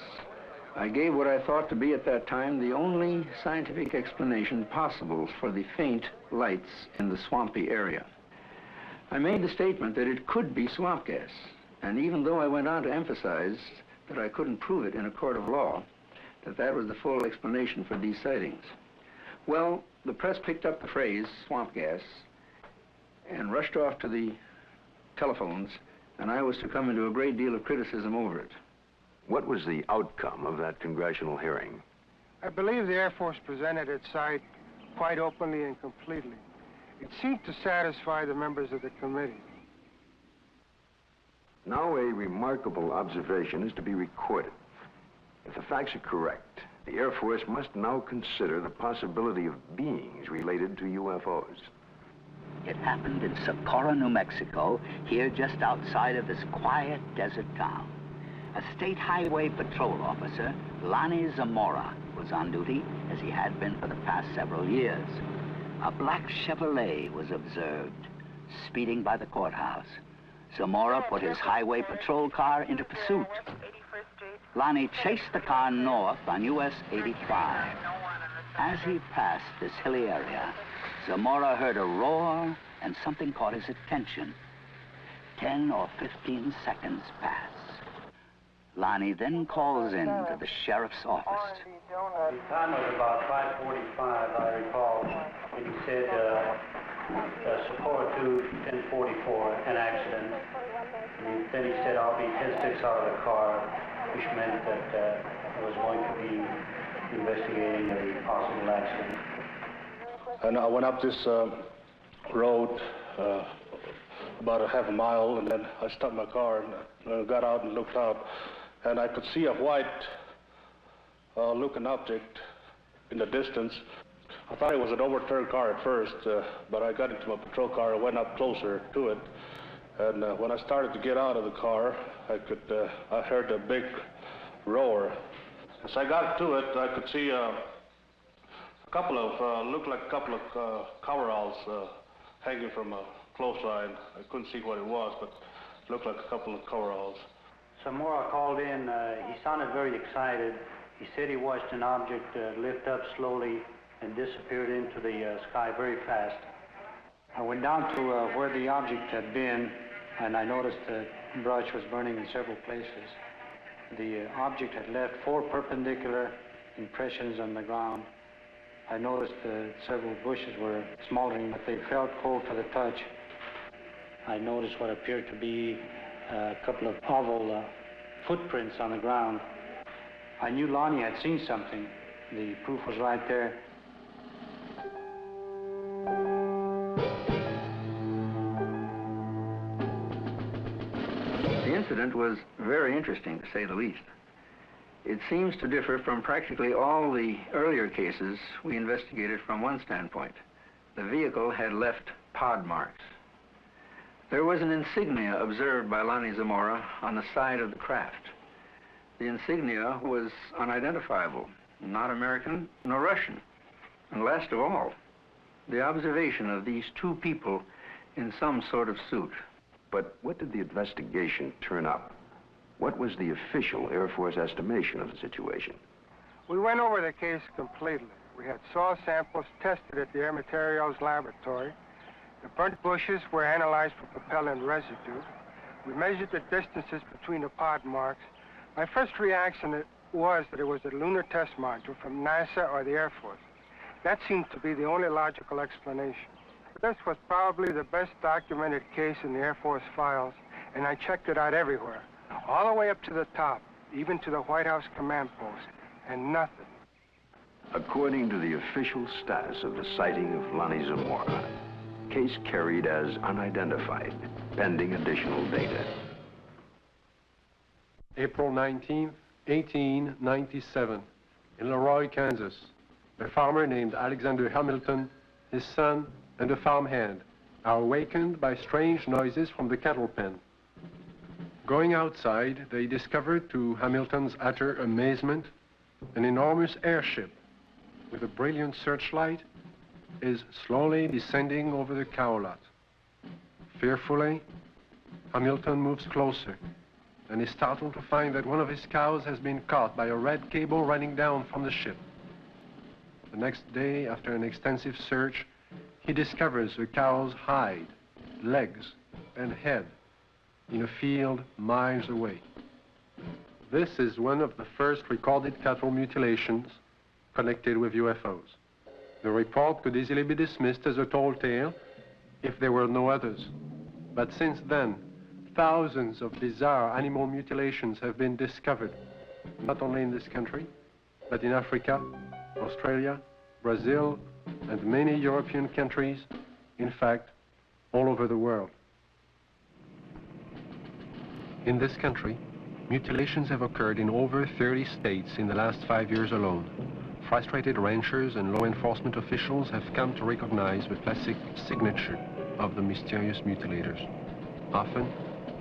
I gave what I thought to be at that time the only scientific explanation possible for the faint lights in the swampy area. I made the statement that it could be swamp gas, and even though I went on to emphasize that I couldn't prove it in a court of law, that was the full explanation for these sightings. Well, the press picked up the phrase, swamp gas, and rushed off to the telephones, and I was to come into a great deal of criticism over it. What was the outcome of that congressional hearing? I believe the Air Force presented its side quite openly and completely. It seemed to satisfy the members of the committee. Now a remarkable observation is to be recorded. If the facts are correct, the Air Force must now consider the possibility of beings related to UFOs. It happened in Socorro, New Mexico, here just outside of this quiet desert town. A state highway patrol officer, Lonnie Zamora, was on duty, as he had been for the past several years. A black Chevrolet was observed, speeding by the courthouse. Zamora put his highway patrol car into pursuit. Lonnie chased the car north on US 85. As he passed this hilly area, Zamora heard a roar and something caught his attention. 10 or 15 seconds pass. Lonnie then calls in to the sheriff's office. The time was about 5:45, I recall, and he said, Socorro 2-1044, an accident. And then he said, I'll be 10-6 out of the car, which meant that I was going to be investigating a possible accident. And I went up this road about a half a mile, and then I stopped my car and got out and looked out, and I could see a white looking object in the distance. I thought it was an overturned car at first, but I got into my patrol car and went up closer to it. And when I started to get out of the car, I heard a big roar. As I got to it, I could see a couple of, looked like a couple of coveralls hanging from a clothesline. I couldn't see what it was, but it looked like a couple of coveralls. Zamora called in. He sounded very excited. He said he watched an object lift up slowly and disappeared into the sky very fast. I went down to where the object had been, and I noticed that brush was burning in several places. The object had left 4 perpendicular impressions on the ground. I noticed several bushes were smoldering, but they felt cold to the touch. I noticed what appeared to be a couple of oval footprints on the ground. I knew Lonnie had seen something. The proof was right there. The incident was very interesting, to say the least. It seems to differ from practically all the earlier cases we investigated from one standpoint. The vehicle had left pod marks. There was an insignia observed by Lonnie Zamora on the side of the craft. The insignia was unidentifiable, not American nor Russian. And last of all, the observation of these 2 people in some sort of suit. But what did the investigation turn up? What was the official Air Force estimation of the situation? We went over the case completely. We had soil samples tested at the Air Materials Laboratory. The burnt bushes were analyzed for propellant residue. We measured the distances between the pod marks. My first reaction was that it was a lunar test module from NASA or the Air Force. That seems to be the only logical explanation. This was probably the best documented case in the Air Force files, and I checked it out everywhere, all the way up to the top, even to the White House command post, and nothing. According to the official status of the sighting of Lonnie Zamora, case carried as unidentified, pending additional data. April 19, 1897, in Leroy, Kansas. A farmer named Alexander Hamilton, his son, and a farmhand are awakened by strange noises from the cattle pen. Going outside, they discovered, to Hamilton's utter amazement, an enormous airship with a brilliant searchlight is slowly descending over the cow lot. Fearfully, Hamilton moves closer and is startled to find that one of his cows has been caught by a red cable running down from the ship. The next day, after an extensive search, he discovers the cow's hide, legs, and head in a field miles away. This is one of the first recorded cattle mutilations connected with UFOs. The report could easily be dismissed as a tall tale if there were no others. But since then, thousands of bizarre animal mutilations have been discovered, not only in this country, but in Africa, Australia, Brazil, and many European countries, in fact, all over the world. In this country, mutilations have occurred in over 30 states in the last 5 years alone. Frustrated ranchers and law enforcement officials have come to recognize the classic signature of the mysterious mutilators. Often,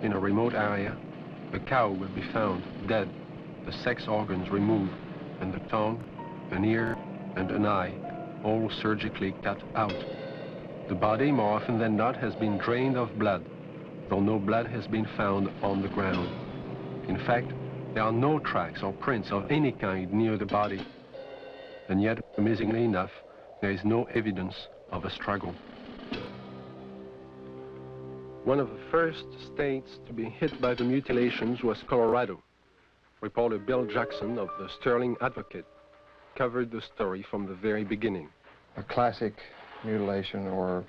in a remote area, a cow will be found dead, the sex organs removed, and the tongue, an ear, and an eye, all surgically cut out. The body, more often than not, has been drained of blood, though no blood has been found on the ground. In fact, there are no tracks or prints of any kind near the body. And yet, amazingly enough, there is no evidence of a struggle. One of the first states to be hit by the mutilations was Colorado. Reporter Bill Jackson of the Sterling Advocate covered the story from the very beginning. A classic mutilation, or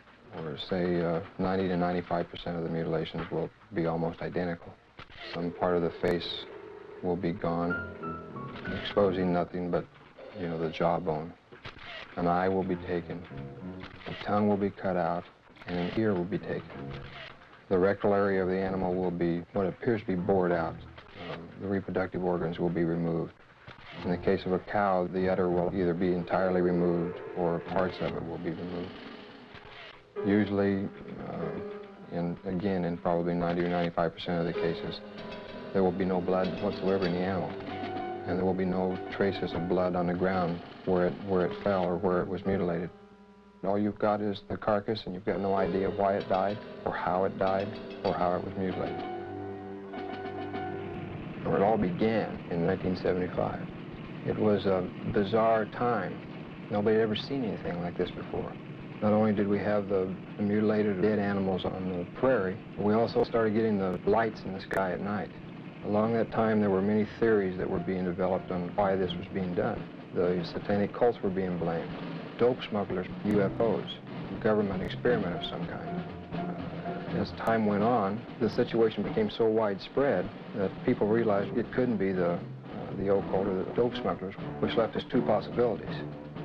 say 90 to 95% of the mutilations will be almost identical. Some part of the face will be gone, exposing nothing but, you know, the jawbone. An eye will be taken, a tongue will be cut out, and an ear will be taken. The rectal area of the animal will be what appears to be bored out. The reproductive organs will be removed. In the case of a cow, the udder will either be entirely removed or parts of it will be removed. Usually, in probably 90 or 95% of the cases, there will be no blood whatsoever in the animal. And there will be no traces of blood on the ground where it fell or where it was mutilated. All you've got is the carcass, and you've got no idea why it died, or how it died, or how it was mutilated. It all began in 1975. It was a bizarre time. Nobody had ever seen anything like this before. Not only did we have the mutilated dead animals on the prairie, but we also started getting the lights in the sky at night. Along that time, there were many theories that were being developed on why this was being done. The satanic cults were being blamed, dope smugglers, UFOs, a government experiment of some kind. As time went on, the situation became so widespread that people realized it couldn't be the occult or the dope smugglers, which left us two possibilities.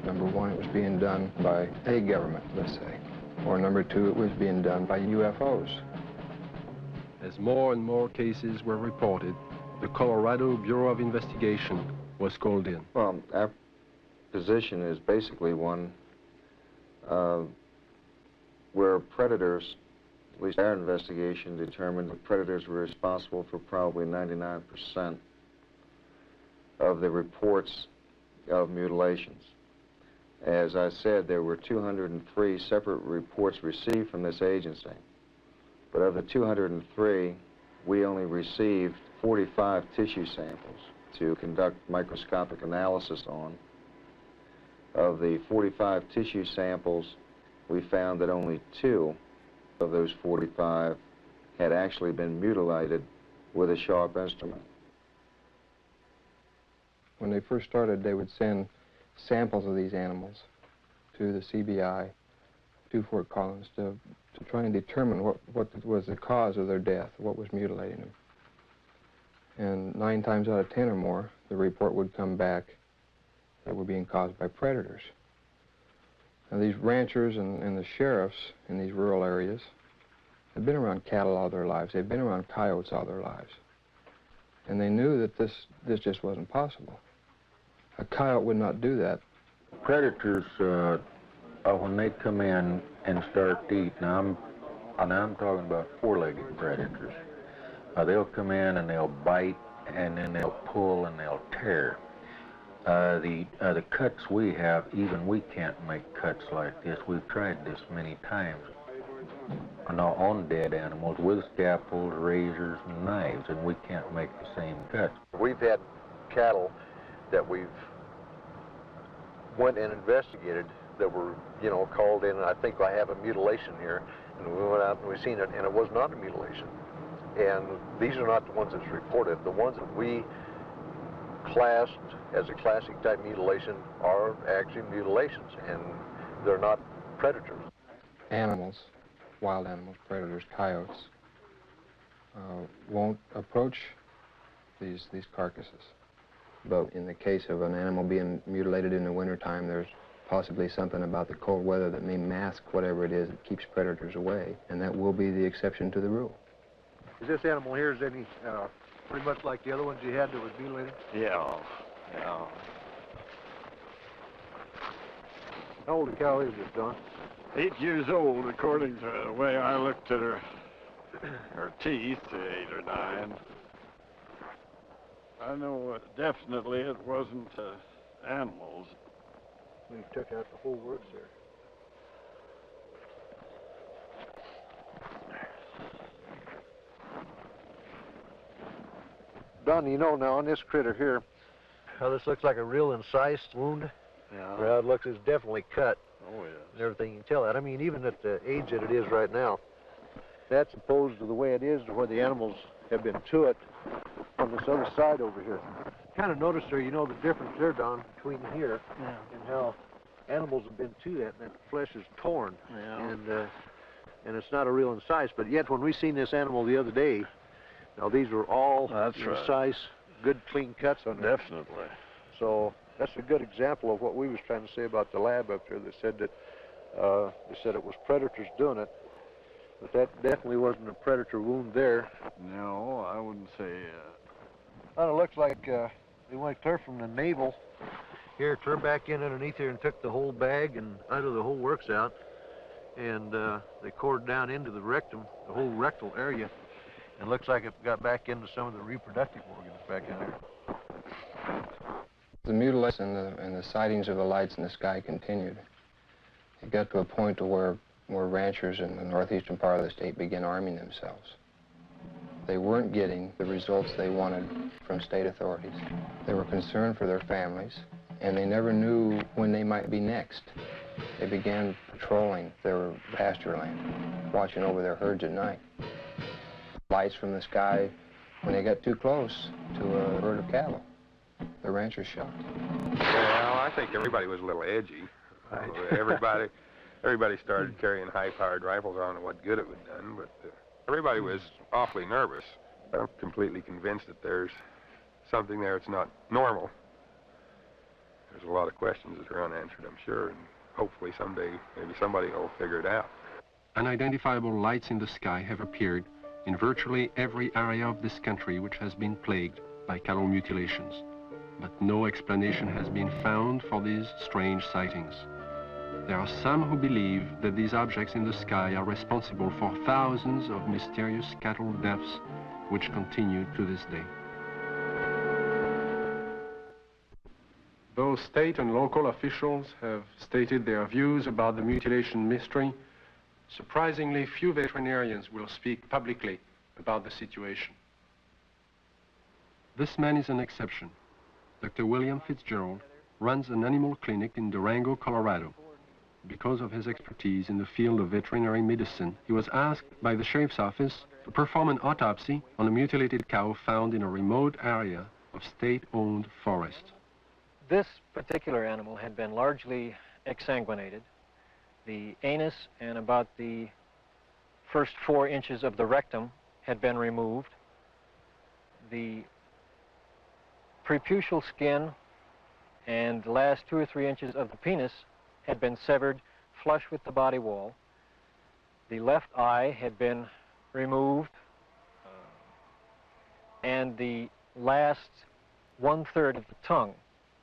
Number one, it was being done by a government, let's say. Or number two, it was being done by UFOs. As more and more cases were reported, the Colorado Bureau of Investigation was called in. Well, our position is basically one where predators, at least our investigation determined that predators were responsible for probably 99% of the reports of mutilations. As I said, there were 203 separate reports received from this agency. But of the 203, we only received 45 tissue samples to conduct microscopic analysis on. Of the 45 tissue samples, we found that only 2 of those 45 had actually been mutilated with a sharp instrument. When they first started, they would send samples of these animals to the CBI, to Fort Collins, to try and determine what was the cause of their death, what was mutilating them. And 9 times out of 10 or more, the report would come back that were being caused by predators. Now, these ranchers and the sheriffs in these rural areas had been around cattle all their lives. They'd been around coyotes all their lives. And they knew that this just wasn't possible. A coyote would not do that. Predators, when they come in and start to eat, now I'm talking about 4-legged predators. They'll come in and they'll bite, and then they'll pull and they'll tear. The cuts we have, even we can't make cuts like this. We've tried this many times on dead animals with scalpels, razors, and knives, and we can't make the same cuts. We've had cattle that we've went and investigated that were, called in, and I think I have a mutilation here, and we went out and we seen it, and it was not a mutilation. And these are not the ones that's reported. The ones that we classed as a classic type mutilation are actually mutilations, and they're not predators. Animals, wild animals, predators, coyotes, won't approach these carcasses. But in the case of an animal being mutilated in the wintertime, there's possibly something about the cold weather that may mask whatever it is that keeps predators away, and that will be the exception to the rule. Is this animal here, is any pretty much like the other ones you had that was mutilated? Yeah. How old a cow is this, Don? 8 years old, according to the way I looked at her teeth, 8 or 9. I know definitely it wasn't animals. We took out the whole works there. Don, now on this critter here, how this looks like a real incised wound. Yeah. How it looks is definitely cut. Oh, yes. And everything, you can tell that. I mean, even at the age that it is right now, that's opposed to the way it is to where the animals have been to it on this other side over here. Kind of noticed there, the difference there, Don, between here and how animals have been to that, and that flesh is torn. Yeah. And it's not a real incise, but yet when we seen this animal the other day, now these were all incise, good clean cuts on there. Definitely. So that's a good example of what we was trying to say about the lab up there. They said that it was predators doing it, but that definitely wasn't a predator wound there. No, I wouldn't say. Well, it looks like they went clear from the navel here, turned back in underneath here and took the whole bag and out of the whole works out, and they cored down into the rectum, the whole rectal area. It looks like it got back into some of the reproductive organs back in there. The mutilation and the sightings of the lights in the sky continued. It got to a point to where ranchers in the northeastern part of the state began arming themselves. They weren't getting the results they wanted from state authorities. They were concerned for their families, and they never knew when they might be next. They began patrolling their pasture land, watching over their herds at night. Lights from the sky, when they got too close to a herd of cattle, the ranchers shot. Well, I think everybody was a little edgy. Right. Everybody started carrying high-powered rifles. I don't know what good it would have done, but everybody was awfully nervous. I'm completely convinced that there's something there that's not normal. There's a lot of questions that are unanswered, I'm sure, and hopefully someday maybe somebody will figure it out. Unidentifiable lights in the sky have appeared in virtually every area of this country which has been plagued by cattle mutilations. But no explanation has been found for these strange sightings. There are some who believe that these objects in the sky are responsible for thousands of mysterious cattle deaths which continue to this day. Though state and local officials have stated their views about the mutilation mystery, surprisingly few veterinarians will speak publicly about the situation. This man is an exception. Dr. William Fitzgerald runs an animal clinic in Durango, Colorado. Because of his expertise in the field of veterinary medicine, he was asked by the sheriff's office to perform an autopsy on a mutilated cow found in a remote area of state-owned forest. This particular animal had been largely exsanguinated. The anus and about the first 4 inches of the rectum had been removed. The preputial skin and the last 2 or 3 inches of the penis had been severed flush with the body wall. The left eye had been removed, and the last 1/3 of the tongue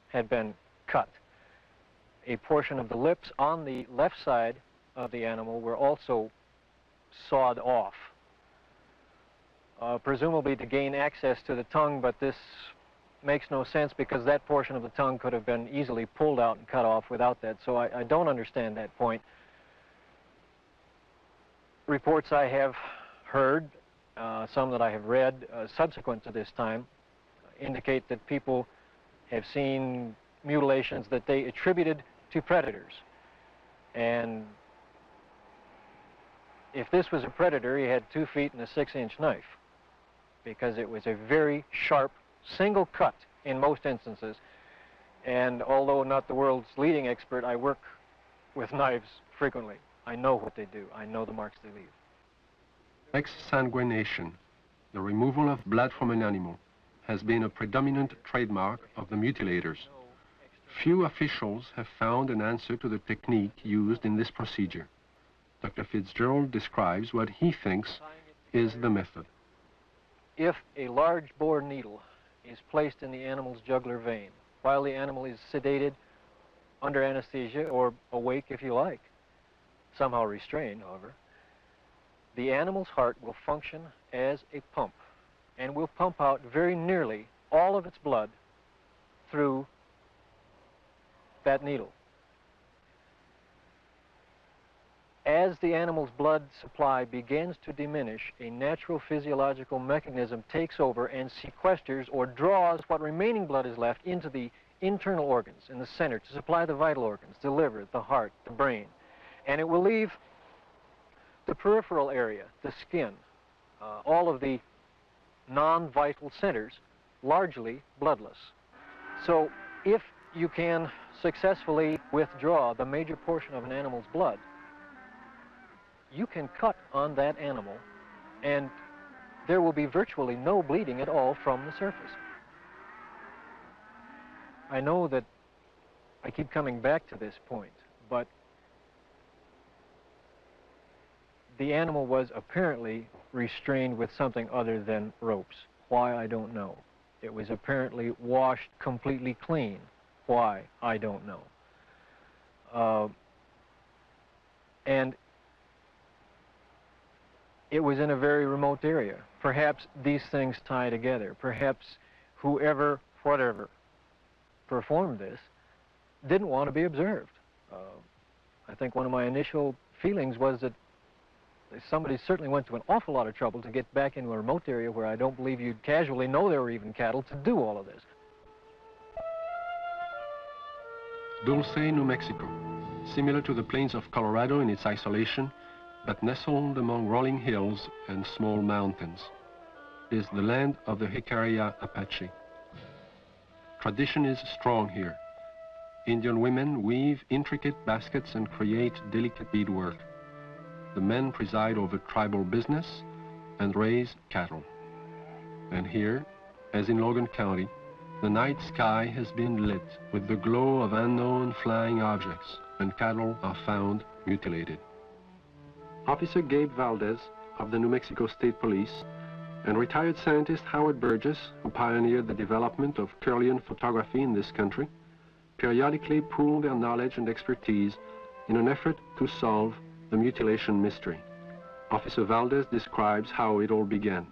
had been cut. A portion of the lips on the left side of the animal were also sawed off, presumably to gain access to the tongue, but this makes no sense because that portion of the tongue could have been easily pulled out and cut off without that, so I don't understand that point. Reports I have heard, some that I have read subsequent to this time, indicate that people have seen mutilations that they attributed to predators. And if this was a predator, he had 2 feet and a 6-inch knife, because it was a very sharp single cut in most instances. And although not the world's leading expert, I work with knives frequently. I know what they do. I know the marks they leave. Exsanguination, the removal of blood from an animal, has been a predominant trademark of the mutilators. Few officials have found an answer to the technique used in this procedure. Dr. Fitzgerald describes what he thinks is the method. If a large bore needle is placed in the animal's jugular vein while the animal is sedated, under anesthesia, or awake if you like, somehow restrained, however, the animal's heart will function as a pump and will pump out very nearly all of its blood through that needle. As the animal's blood supply begins to diminish, a natural physiological mechanism takes over and sequesters or draws what remaining blood is left into the internal organs in the center to supply the vital organs, the liver, the heart, the brain. And it will leave the peripheral area, the skin, all of the non-vital centers, largely bloodless. So if you can successfully withdraw the major portion of an animal's blood, you can cut on that animal and there will be virtually no bleeding at all from the surface. I know that I keep coming back to this point, but the animal was apparently restrained with something other than ropes. Why, I don't know. It was apparently washed completely clean. Why, I don't know. And it was in a very remote area. Perhaps these things tie together. Perhaps whoever, whatever, performed this didn't want to be observed. I think one of my initial feelings was that somebody certainly went to an awful lot of trouble to get back into a remote area where I don't believe you'd casually know there were even cattle to do all of this. Dulce, New Mexico, similar to the plains of Colorado in its isolation, but nestled among rolling hills and small mountains, is the land of the Jicarilla Apache. Tradition is strong here. Indian women weave intricate baskets and create delicate beadwork. The men preside over tribal business and raise cattle. And here, as in Logan County, the night sky has been lit with the glow of unknown flying objects, and cattle are found mutilated. Officer Gabe Valdez of the New Mexico State Police and retired scientist Howard Burgess, who pioneered the development of Kirlian photography in this country, periodically pool their knowledge and expertise in an effort to solve the mutilation mystery. Officer Valdez describes how it all began.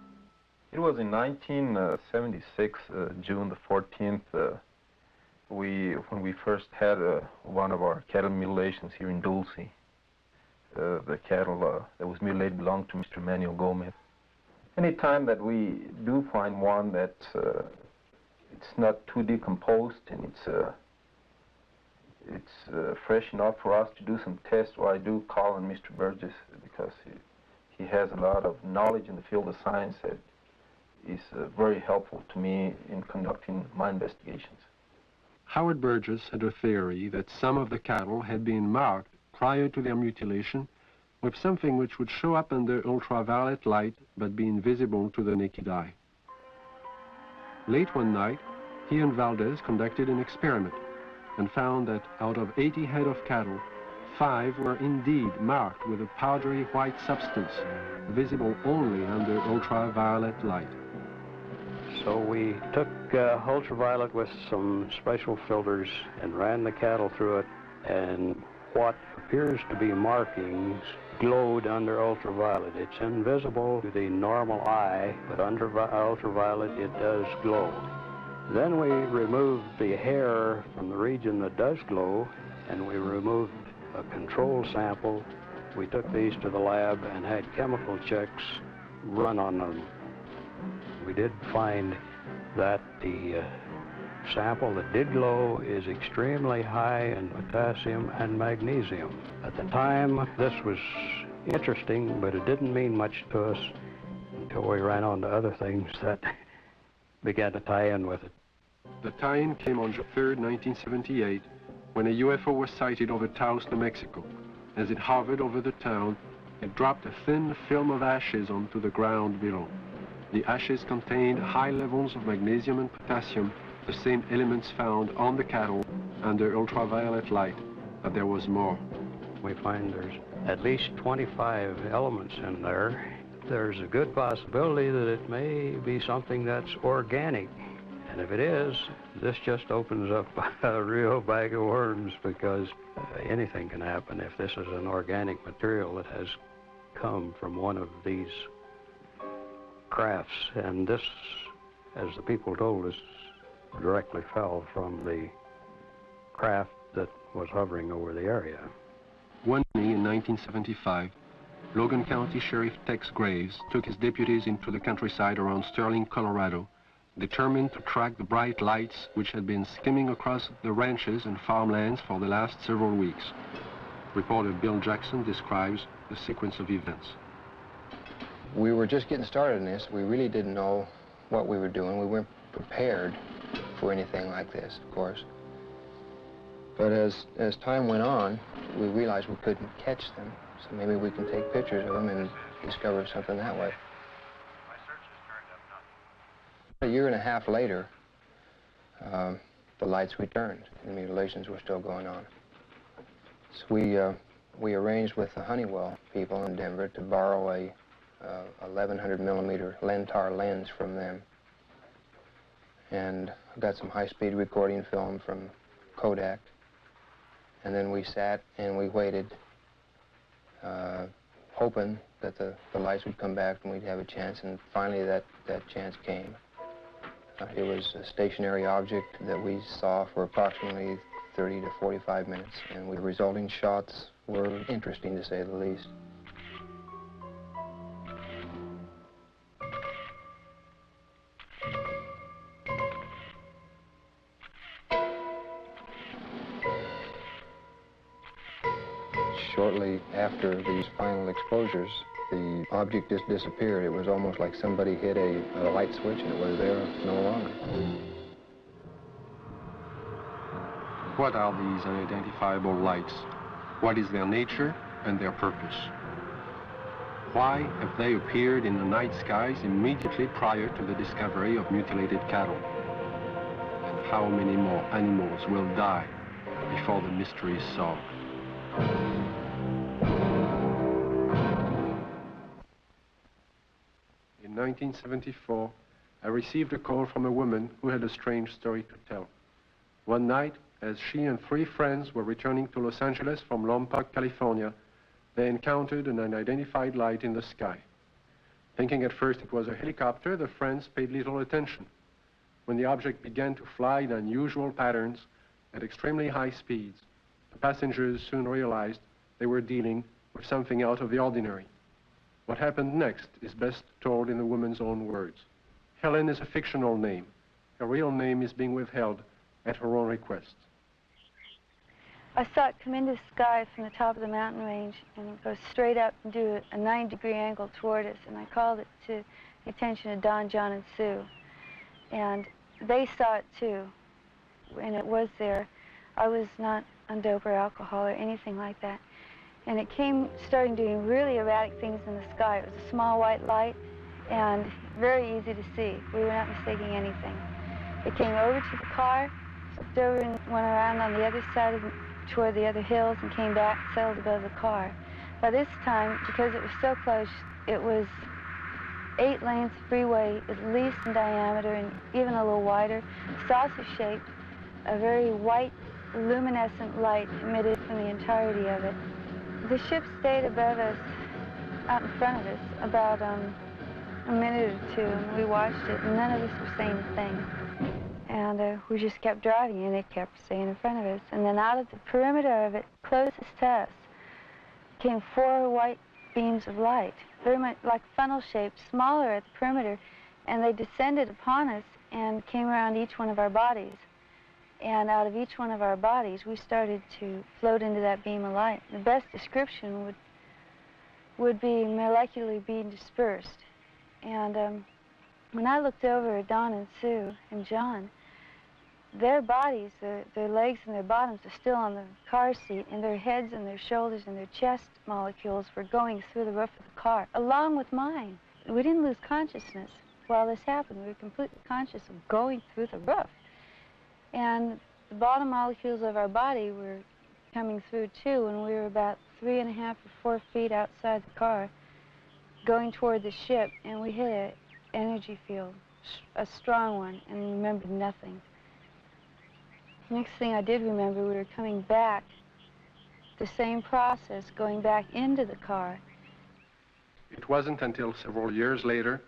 It was in 1976, June the 14th, when we first had one of our cattle mutilations here in Dulce. The cattle that was mutilated belonged to Mr. Manuel Gomez. Any time that we do find one that it's not too decomposed and it's fresh enough for us to do some tests, or I do call on Mr. Burgess because he has a lot of knowledge in the field of science that is very helpful to me in conducting my investigations. Howard Burgess had a theory that some of the cattle had been marked prior to their mutilation with something which would show up under ultraviolet light but be invisible to the naked eye. Late one night, he and Valdez conducted an experiment and found that out of 80 head of cattle, 5 were indeed marked with a powdery white substance, visible only under ultraviolet light. So we took ultraviolet with some special filters and ran the cattle through it, and what appears to be markings glowed under ultraviolet. It's invisible to the normal eye, but under ultraviolet it does glow. Then we removed the hair from the region that does glow, and we removed a control sample. We took these to the lab and had chemical checks run on them. We did find that the sample that did glow is extremely high in potassium and magnesium. At the time, this was interesting, but it didn't mean much to us until we ran on to other things that began to tie in with it. The tie-in came on June 3rd, 1978, when a UFO was sighted over Taos, New Mexico. As it hovered over the town, it dropped a thin film of ashes onto the ground below. The ashes contained high levels of magnesium and potassium, the same elements found on the cattle under ultraviolet light, but there was more. We find there's at least 25 elements in there. There's a good possibility that it may be something that's organic. And if it is, this just opens up a real bag of worms, because anything can happen if this is an organic material that has come from one of these crafts. And this, as the people told us, directly fell from the craft that was hovering over the area. One day in 1975, Logan County Sheriff Tex Graves took his deputies into the countryside around Sterling, Colorado, determined to track the bright lights which had been skimming across the ranches and farmlands for the last several weeks. Reporter Bill Jackson describes the sequence of events. We were just getting started in this. We really didn't know what we were doing. We weren't prepared for anything like this, of course. But as time went on, we realized we couldn't catch them, so maybe we can take pictures of them and discover something that way. A year and a half later, the lights returned. The mutilations were still going on. So we arranged with the Honeywell people in Denver to borrow a 1100 millimeter Lentar lens from them, and got some high-speed recording film from Kodak. And then we sat and we waited, hoping that the lights would come back and we'd have a chance, and finally that chance came. It was a stationary object that we saw for approximately 30 to 45 minutes, and the resulting shots were interesting, to say the least. Shortly after these final exposures, the object just disappeared. It was almost like somebody hit a light switch and it was there no longer. What are these unidentifiable lights? What is their nature and their purpose? Why have they appeared in the night skies immediately prior to the discovery of mutilated cattle? And how many more animals will die before the mystery is solved? In 1974, I received a call from a woman who had a strange story to tell. One night, as she and 3 friends were returning to Los Angeles from Lompoc, California, they encountered an unidentified light in the sky. Thinking at first it was a helicopter, the friends paid little attention. When the object began to fly in unusual patterns at extremely high speeds, the passengers soon realized they were dealing with something out of the ordinary. What happened next is best told in the woman's own words. Helen is a fictional name. Her real name is being withheld at her own request. I saw it come into the sky from the top of the mountain range and go straight up and do a 9-degree angle toward us, and I called it to the attention of Don, John, and Sue. And they saw it too. and it was there. I was not on dope or alcohol or anything like that. And it started doing really erratic things in the sky. It was a small white light and very easy to see. We were not mistaking anything. It came over to the car, flipped over and went around on the other side toward the other hills and came back, settled above the car. By this time, because it was so close, it was 8 lanes of freeway, at least in diameter and even a little wider, saucer-shaped, a very white, luminescent light emitted from the entirety of it. The ship stayed above us, out in front of us, about a minute or two, and we watched it, and none of us were saying a thing. And we just kept driving, and it kept staying in front of us. And then out of the perimeter of it, closest to us, came 4 white beams of light, very much like funnel shaped, smaller at the perimeter, and they descended upon us and came around each one of our bodies. And out of each one of our bodies, we started to float into that beam of light. The best description would be molecularly being dispersed. And when I looked over at Don and Sue and John, their bodies, their legs and their bottoms are still on the car seat, and their heads and their shoulders and their chest molecules were going through the roof of the car, along with mine. We didn't lose consciousness while this happened. We were completely conscious of going through the roof. And the bottom molecules of our body were coming through too, and we were about 3.5 or 4 feet outside the car, going toward the ship, and we hit an energy field, a strong one, and remembered nothing. Next thing I did remember, we were coming back, the same process, going back into the car. It wasn't until several years later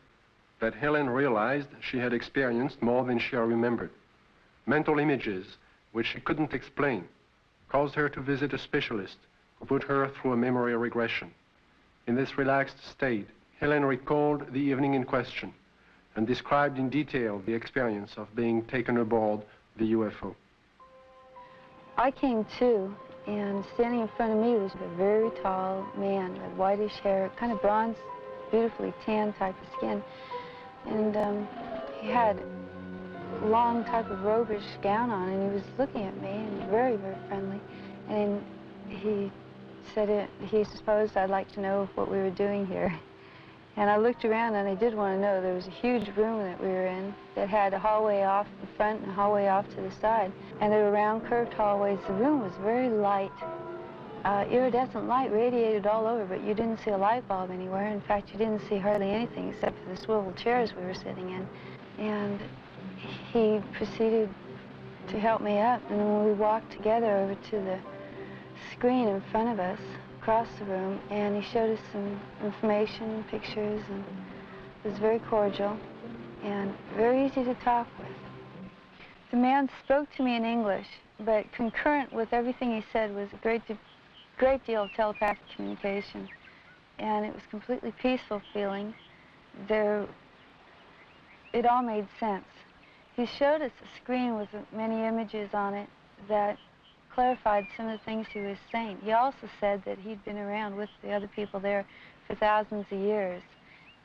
that Helen realized she had experienced more than she remembered. Mental images, which she couldn't explain, caused her to visit a specialist who put her through a memory regression. In this relaxed state, Helen recalled the evening in question and described in detail the experience of being taken aboard the UFO. I came to, and standing in front of me was a very tall man with whitish hair, kind of bronze, beautifully tan type of skin. And he had a long type of robish gown on, and he was looking at me, and very, very friendly. And he said he supposed I'd like to know what we were doing here. And I looked around, and I did want to know. There was a huge room that we were in that had a hallway off the front and a hallway off to the side. And they were round, curved hallways. The room was very light. Iridescent light radiated all over, but you didn't see a light bulb anywhere. In fact, you didn't see hardly anything except for the swivel chairs we were sitting in. And he proceeded to help me up, and then we walked together over to the screen in front of us, across the room, and he showed us some information, pictures, and it was very cordial and very easy to talk with. The man spoke to me in English, but concurrent with everything he said was a great deal of telepathic communication, and it was completely peaceful feeling. It all made sense. He showed us a screen with many images on it that clarified some of the things he was saying. He also said that he'd been around with the other people there for thousands of years,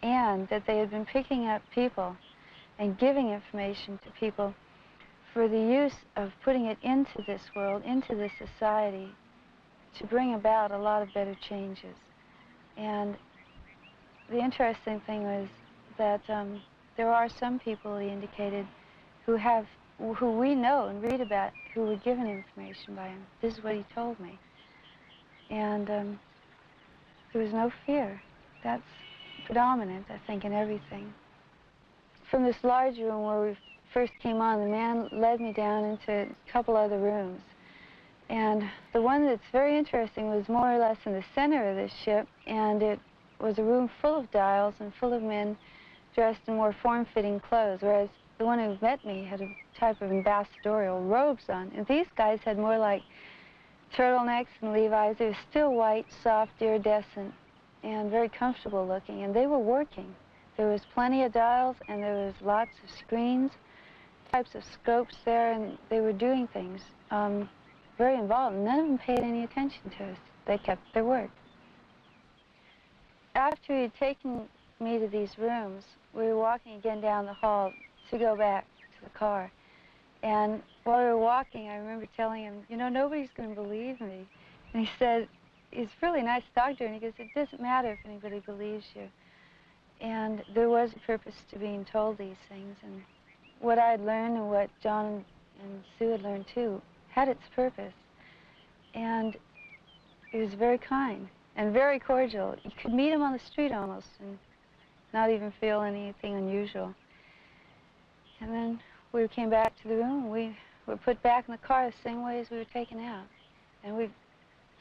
and that they had been picking up people and giving information to people for the use of putting it into this world, into this society, to bring about a lot of better changes. And the interesting thing was that there are some people, he indicated, who we know and read about, who were given information by him. This is what he told me. And there was no fear. That's predominant, I think, in everything. From this large room where we first came on, the man led me down into a couple other rooms. And the one that's very interesting was more or less in the center of this ship, and it was a room full of dials and full of men dressed in more form-fitting clothes, whereas the one who met me had a type of ambassadorial robes on. And these guys had more like turtlenecks and Levi's. They were still white, soft, iridescent, and very comfortable looking. And they were working. There was plenty of dials, and there was lots of screens, types of scopes there, and they were doing things very involved. None of them paid any attention to us. They kept their work. After he had taken me to these rooms, we were walking again down the hall to go back to the car. And while we were walking, I remember telling him, you know, nobody's going to believe me. And he said, he's a really nice doctor, and he goes, it doesn't matter if anybody believes you. And there was a purpose to being told these things, and what I had learned and what John and Sue had learned too had its purpose. And he was very kind and very cordial. You could meet him on the street almost and not even feel anything unusual. And then we came back to the room, and we were put back in the car the same way as we were taken out. And we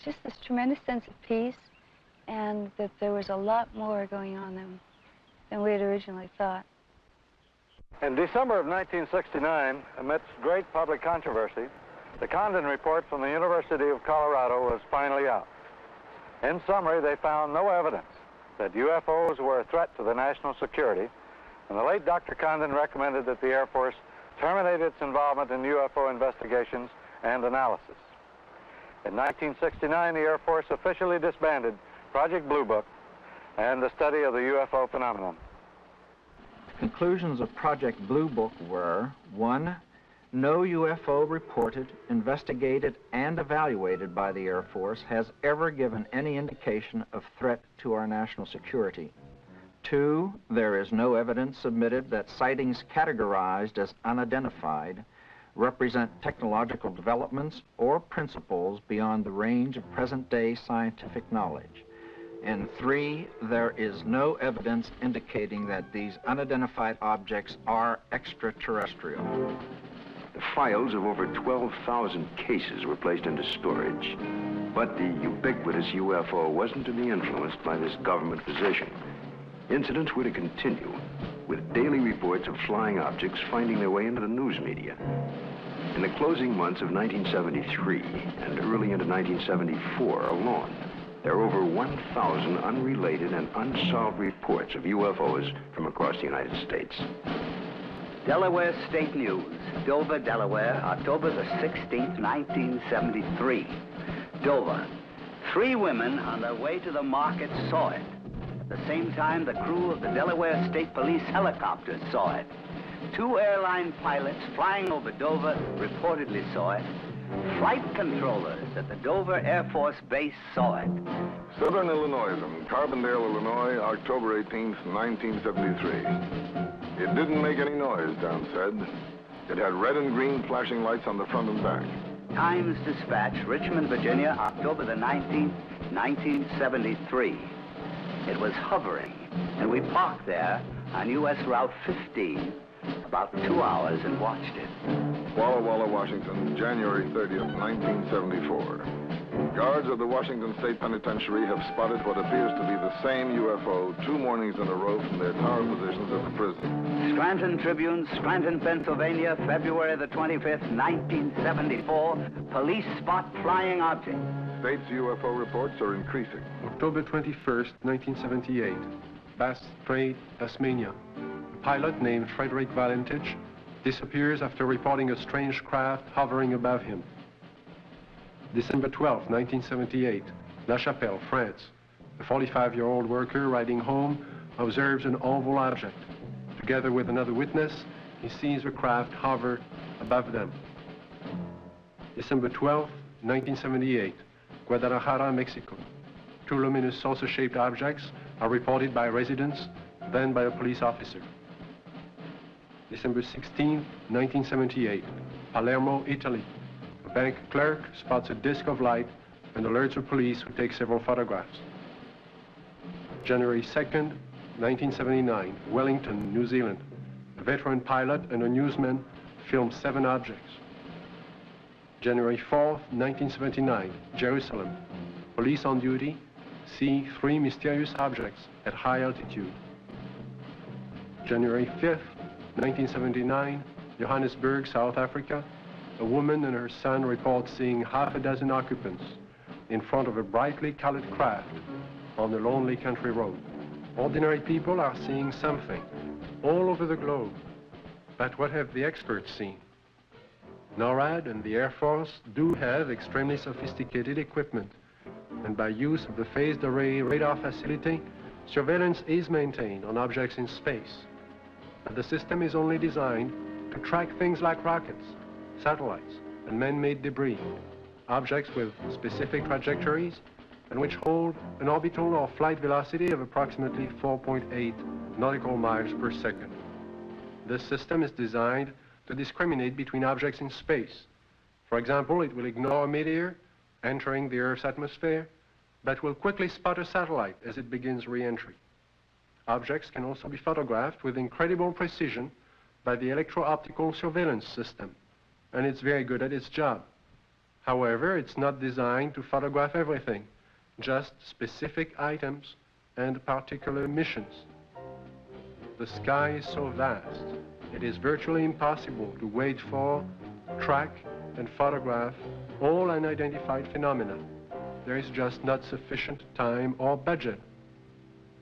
just this tremendous sense of peace, and that there was a lot more going on than we had originally thought. In December of 1969, amidst great public controversy, the Condon report from the University of Colorado was finally out. In summary, they found no evidence that UFOs were a threat to the national security, and the late Dr. Condon recommended that the Air Force terminate its involvement in UFO investigations and analysis. In 1969, the Air Force officially disbanded Project Blue Book and the study of the UFO phenomenon. Conclusions of Project Blue Book were: 1, no UFO reported, investigated, and evaluated by the Air Force has ever given any indication of threat to our national security. 2, there is no evidence submitted that sightings categorized as unidentified represent technological developments or principles beyond the range of present-day scientific knowledge. And 3, there is no evidence indicating that these unidentified objects are extraterrestrial. The files of over 12,000 cases were placed into storage. But the ubiquitous UFO wasn't to be influenced by this government position. Incidents were to continue, with daily reports of flying objects finding their way into the news media. In the closing months of 1973 and early into 1974 alone, there are over 1,000 unrelated and unsolved reports of UFOs from across the United States. Delaware State News, Dover, Delaware, October the 16th, 1973. Dover. 3 women on their way to the market saw it. At the same time, the crew of the Delaware State Police helicopter saw it. 2 airline pilots flying over Dover reportedly saw it. Flight controllers at the Dover Air Force Base saw it. Southern Illinois, Carbondale, Illinois, October 18th, 1973. It didn't make any noise, Don said. It had red and green flashing lights on the front and back. Times Dispatch, Richmond, Virginia, October the 19th, 1973. It was hovering, and we parked there on U.S. Route 15 about 2 hours and watched it. Walla Walla, Washington, January 30th, 1974. Guards of the Washington State Penitentiary have spotted what appears to be the same UFO 2 mornings in a row from their tower positions at the prison. Scranton Tribune, Scranton, Pennsylvania, February the 25th, 1974. Police spot flying object. State's UFO reports are increasing. October 21st, 1978. Bass Strait, Tasmania. A pilot named Frederick Valentich disappears after reporting a strange craft hovering above him. December 12, 1978, La Chapelle, France. A 45-year-old worker riding home observes an oval object. Together with another witness, he sees a craft hover above them. December 12, 1978, Guadalajara, Mexico. 2 luminous saucer-shaped objects are reported by residents, then by a police officer. December 16, 1978, Palermo, Italy. A bank clerk spots a disc of light and alerts the police, who take several photographs. January 2nd, 1979, Wellington, New Zealand. A veteran pilot and a newsman film 7 objects. January 4th, 1979, Jerusalem. Police on duty see 3 mysterious objects at high altitude. January 5th, 1979, Johannesburg, South Africa. A woman and her son report seeing half a dozen occupants in front of a brightly colored craft on a lonely country road. Ordinary people are seeing something all over the globe. But what have the experts seen? NORAD and the Air Force do have extremely sophisticated equipment, and by use of the phased array radar facility, surveillance is maintained on objects in space. But the system is only designed to track things like rockets, satellites, and man-made debris, objects with specific trajectories and which hold an orbital or flight velocity of approximately 4.8 nautical miles per second. This system is designed to discriminate between objects in space. For example, it will ignore a meteor entering the Earth's atmosphere, but will quickly spot a satellite as it begins re-entry. Objects can also be photographed with incredible precision by the electro-optical surveillance system, and it's very good at its job. However, it's not designed to photograph everything, just specific items and particular missions. The sky is so vast, it is virtually impossible to wait for, track, and photograph all unidentified phenomena. There is just not sufficient time or budget.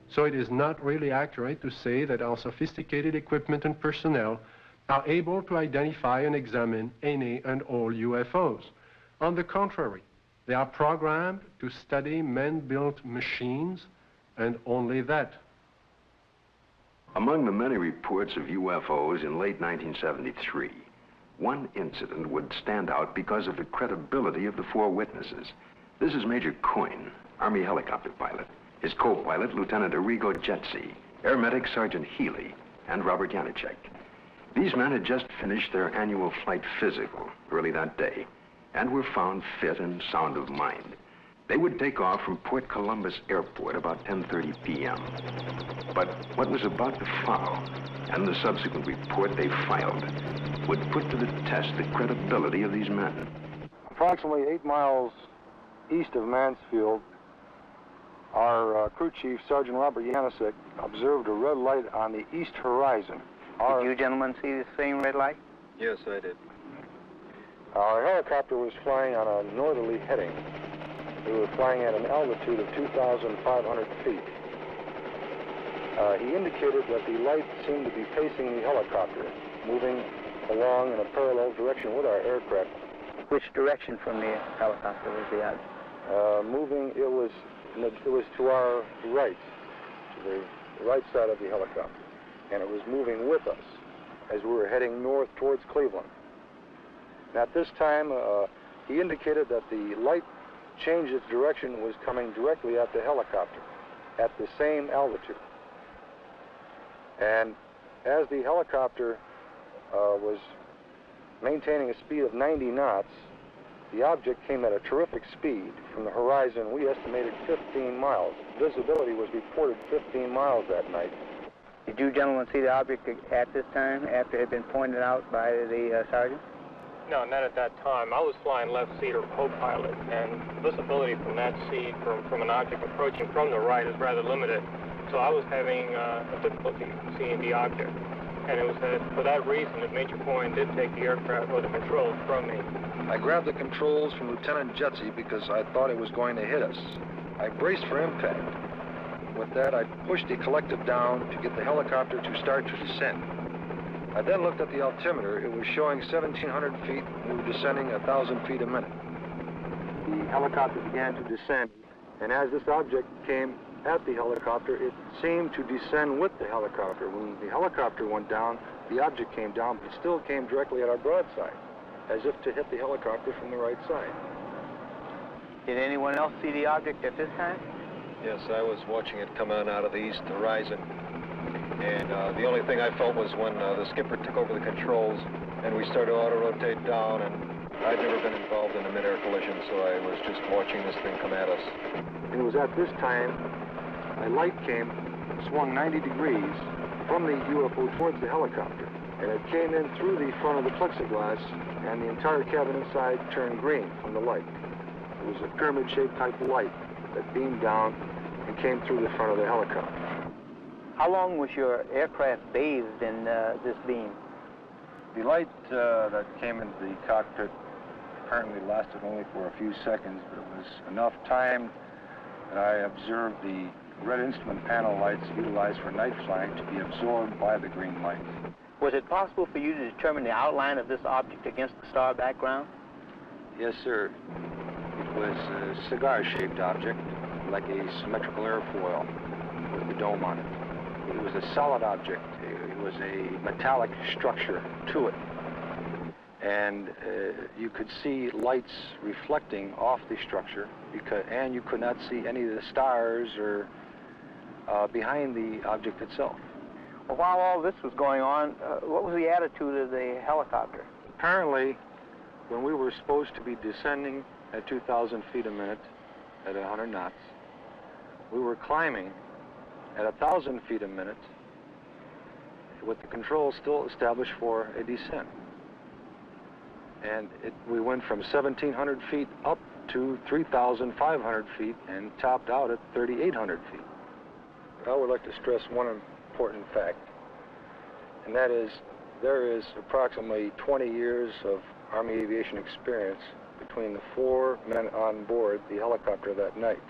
So it is not really accurate to say that our sophisticated equipment and personnel are able to identify and examine any and all UFOs. On the contrary, they are programmed to study man-built machines, and only that. Among the many reports of UFOs in late 1973, one incident would stand out because of the credibility of the four witnesses. This is Major Coyne, Army helicopter pilot, his co-pilot, Lieutenant Arrigo Jetsi, Air Medic Sergeant Healy, and Robert Janicek. These men had just finished their annual flight physical early that day and were found fit and sound of mind. They would take off from Port Columbus Airport about 10:30 p.m. But what was about to follow, and the subsequent report they filed, would put to the test the credibility of these men. Approximately 8 miles east of Mansfield, our crew chief, Sergeant Robert Janicek, observed a red light on the east horizon. Did you gentlemen see the same red light? Yes, I did. Our helicopter was flying on a northerly heading. We were flying at an altitude of 2,500 feet. He indicated that the light seemed to be pacing the helicopter, moving along in a parallel direction with our aircraft. Which direction from the helicopter was the object? Moving, it was to our right, to the right side of the helicopter, and it was moving with us as we were heading north towards Cleveland. And at this time, he indicated that the light changed its direction, was coming directly at the helicopter at the same altitude. And as the helicopter was maintaining a speed of 90 knots, the object came at a terrific speed from the horizon. We estimated 15 miles. Visibility was reported 15 miles that night. Did you gentlemen see the object at this time, after it had been pointed out by the sergeant? No, not at that time. I was flying left seat or co-pilot, and visibility from that seat from an object approaching from the right is rather limited. So I was having a difficulty seeing the object. And it was for that reason that Major Coyne did take the aircraft or the controls from me. I grabbed the controls from Lieutenant Jetsi because I thought it was going to hit us. I braced for impact. With that, I pushed the collective down to get the helicopter to start to descend. I then looked at the altimeter. It was showing 1,700 feet, and we were descending 1,000 feet a minute. The helicopter began to descend, and as this object came at the helicopter, it seemed to descend with the helicopter. When the helicopter went down, the object came down, but it still came directly at our broadside, as if to hit the helicopter from the right side. Did anyone else see the object at this time? Yes, I was watching it come on out of the east horizon. And the only thing I felt was when the skipper took over the controls and we started to auto-rotate down, and I'd never been involved in a mid-air collision, so I was just watching this thing come at us. It was at this time a light came, swung 90 degrees from the UFO towards the helicopter, and it came in through the front of the plexiglass, and the entire cabin inside turned green from the light. It was a pyramid-shaped type of light that beamed down and came through the front of the helicopter. How long was your aircraft bathed in this beam? The light that came into the cockpit apparently lasted only for a few seconds, but it was enough time that I observed the red instrument panel lights utilized for night flying to be absorbed by the green light. Was it possible for you to determine the outline of this object against the star background? Yes, sir. It was a cigar-shaped object, like a symmetrical airfoil with the dome on it. It was a solid object. It was a metallic structure to it. and you could see lights reflecting off the structure, and you could not see any of the stars or behind the object itself. Well, while all this was going on, what was the attitude of the helicopter? Apparently, when we were supposed to be descending at 2,000 feet a minute at 100 knots, we were climbing at 1,000 feet a minute with the controls still established for a descent. And we went from 1,700 feet up to 3,500 feet and topped out at 3,800 feet. I would like to stress one important fact, and that is there is approximately 20 years of Army aviation experience between the 4 men on board the helicopter that night.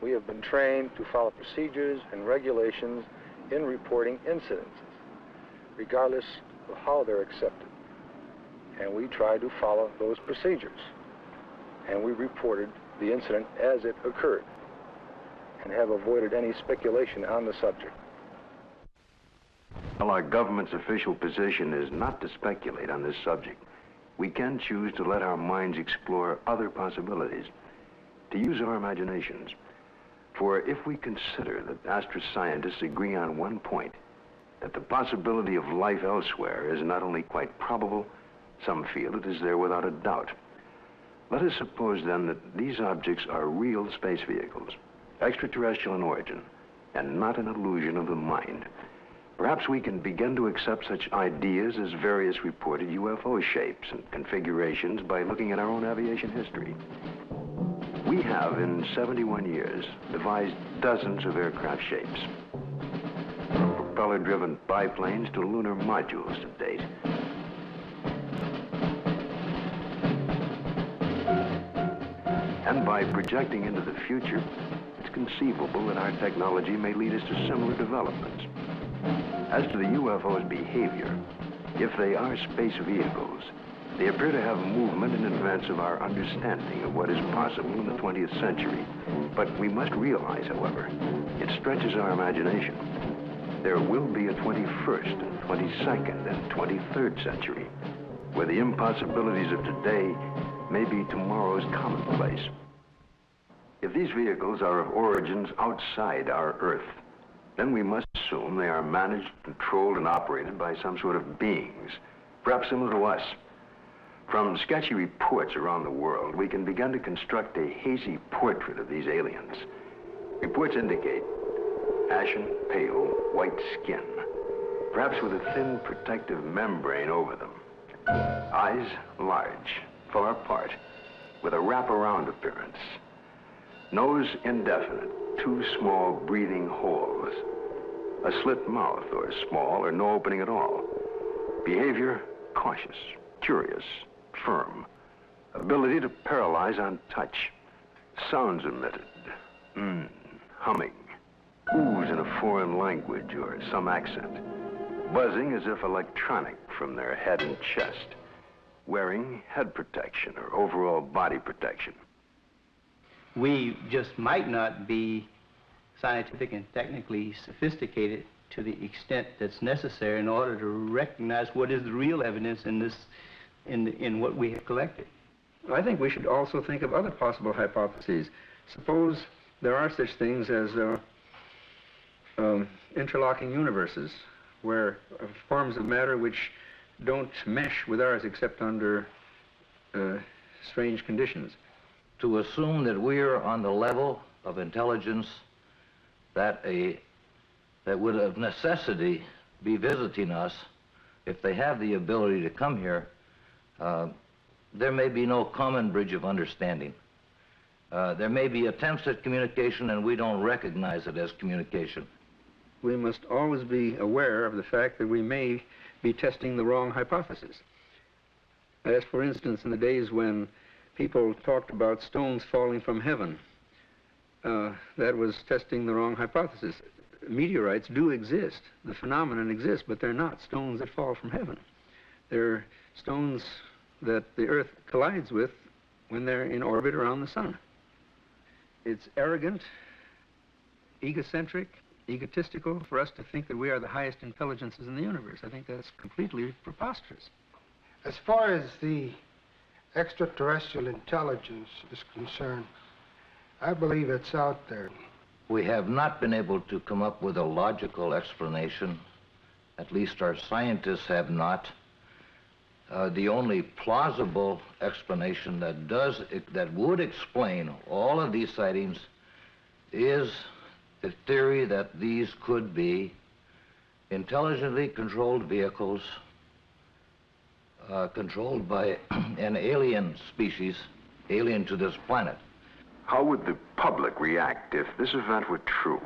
We have been trained to follow procedures and regulations in reporting incidences, regardless of how they're accepted. And we tried to follow those procedures. And we reported the incident as it occurred and have avoided any speculation on the subject. Well, our government's official position is not to speculate on this subject. We can choose to let our minds explore other possibilities, to use our imaginations. For if we consider that astroscientists agree on one point, that the possibility of life elsewhere is not only quite probable, some feel it is there without a doubt. Let us suppose then that these objects are real space vehicles, extraterrestrial in origin, and not an illusion of the mind. Perhaps we can begin to accept such ideas as various reported UFO shapes and configurations by looking at our own aviation history. We have, in 71 years, devised dozens of aircraft shapes, from propeller-driven biplanes to lunar modules to date. And by projecting into the future, it's conceivable that our technology may lead us to similar developments. As to the UFO's behavior, if they are space vehicles, they appear to have movement in advance of our understanding of what is possible in the 20th century. But we must realize, however, it stretches our imagination. There will be a 21st and 22nd and 23rd century, where the impossibilities of today may be tomorrow's commonplace. If these vehicles are of origins outside our Earth, then we must assume they are managed, controlled, and operated by some sort of beings, perhaps similar to us. From sketchy reports around the world, we can begin to construct a hazy portrait of these aliens. Reports indicate ashen, pale, white skin, perhaps with a thin protective membrane over them. Eyes large, far apart, with a wraparound appearance. Nose indefinite, 2 small breathing holes. A slit mouth, or small or no opening at all. Behavior cautious, curious, firm. Ability to paralyze on touch. Sounds emitted. Humming. Oohs in a foreign language or some accent. Buzzing as if electronic from their head and chest. Wearing head protection or overall body protection. We just might not be scientific and technically sophisticated to the extent that's necessary in order to recognize what is the real evidence in what we have collected. I think we should also think of other possible hypotheses. Suppose there are such things as interlocking universes, where forms of matter which don't mesh with ours except under strange conditions. To assume that we're on the level of intelligence that would of necessity be visiting us, if they have the ability to come here, there may be no common bridge of understanding. There may be attempts at communication and we don't recognize it as communication. We must always be aware of the fact that we may be testing the wrong hypothesis. As for instance, in the days when people talked about stones falling from heaven, that was testing the wrong hypothesis. Meteorites do exist. The phenomenon exists, but they're not stones that fall from heaven. They're stones that the Earth collides with when they're in orbit around the sun. It's arrogant, egocentric, egotistical for us to think that we are the highest intelligences in the universe. I think that's completely preposterous. As far as the extraterrestrial intelligence is concerned, I believe it's out there. We have not been able to come up with a logical explanation. At least our scientists have not. The only plausible explanation that would explain all of these sightings is the theory that these could be intelligently controlled vehicles controlled by an alien species, alien to this planet. How would the public react if this event were true?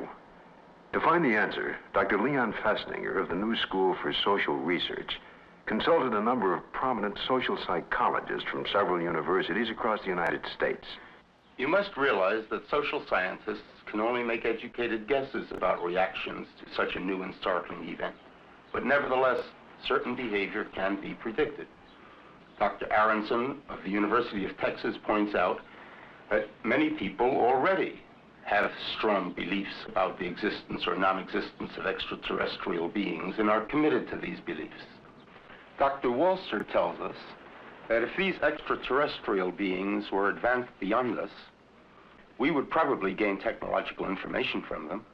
To find the answer, Dr. Leon Festinger of the New School for Social Research consulted a number of prominent social psychologists from several universities across the United States. You must realize that social scientists can only make educated guesses about reactions to such a new and startling event. But nevertheless, certain behavior can be predicted. Dr. Aronson of the University of Texas points out that many people already have strong beliefs about the existence or non-existence of extraterrestrial beings and are committed to these beliefs. Dr. Walser tells us that if these extraterrestrial beings were advanced beyond us, we would probably gain technological information from them,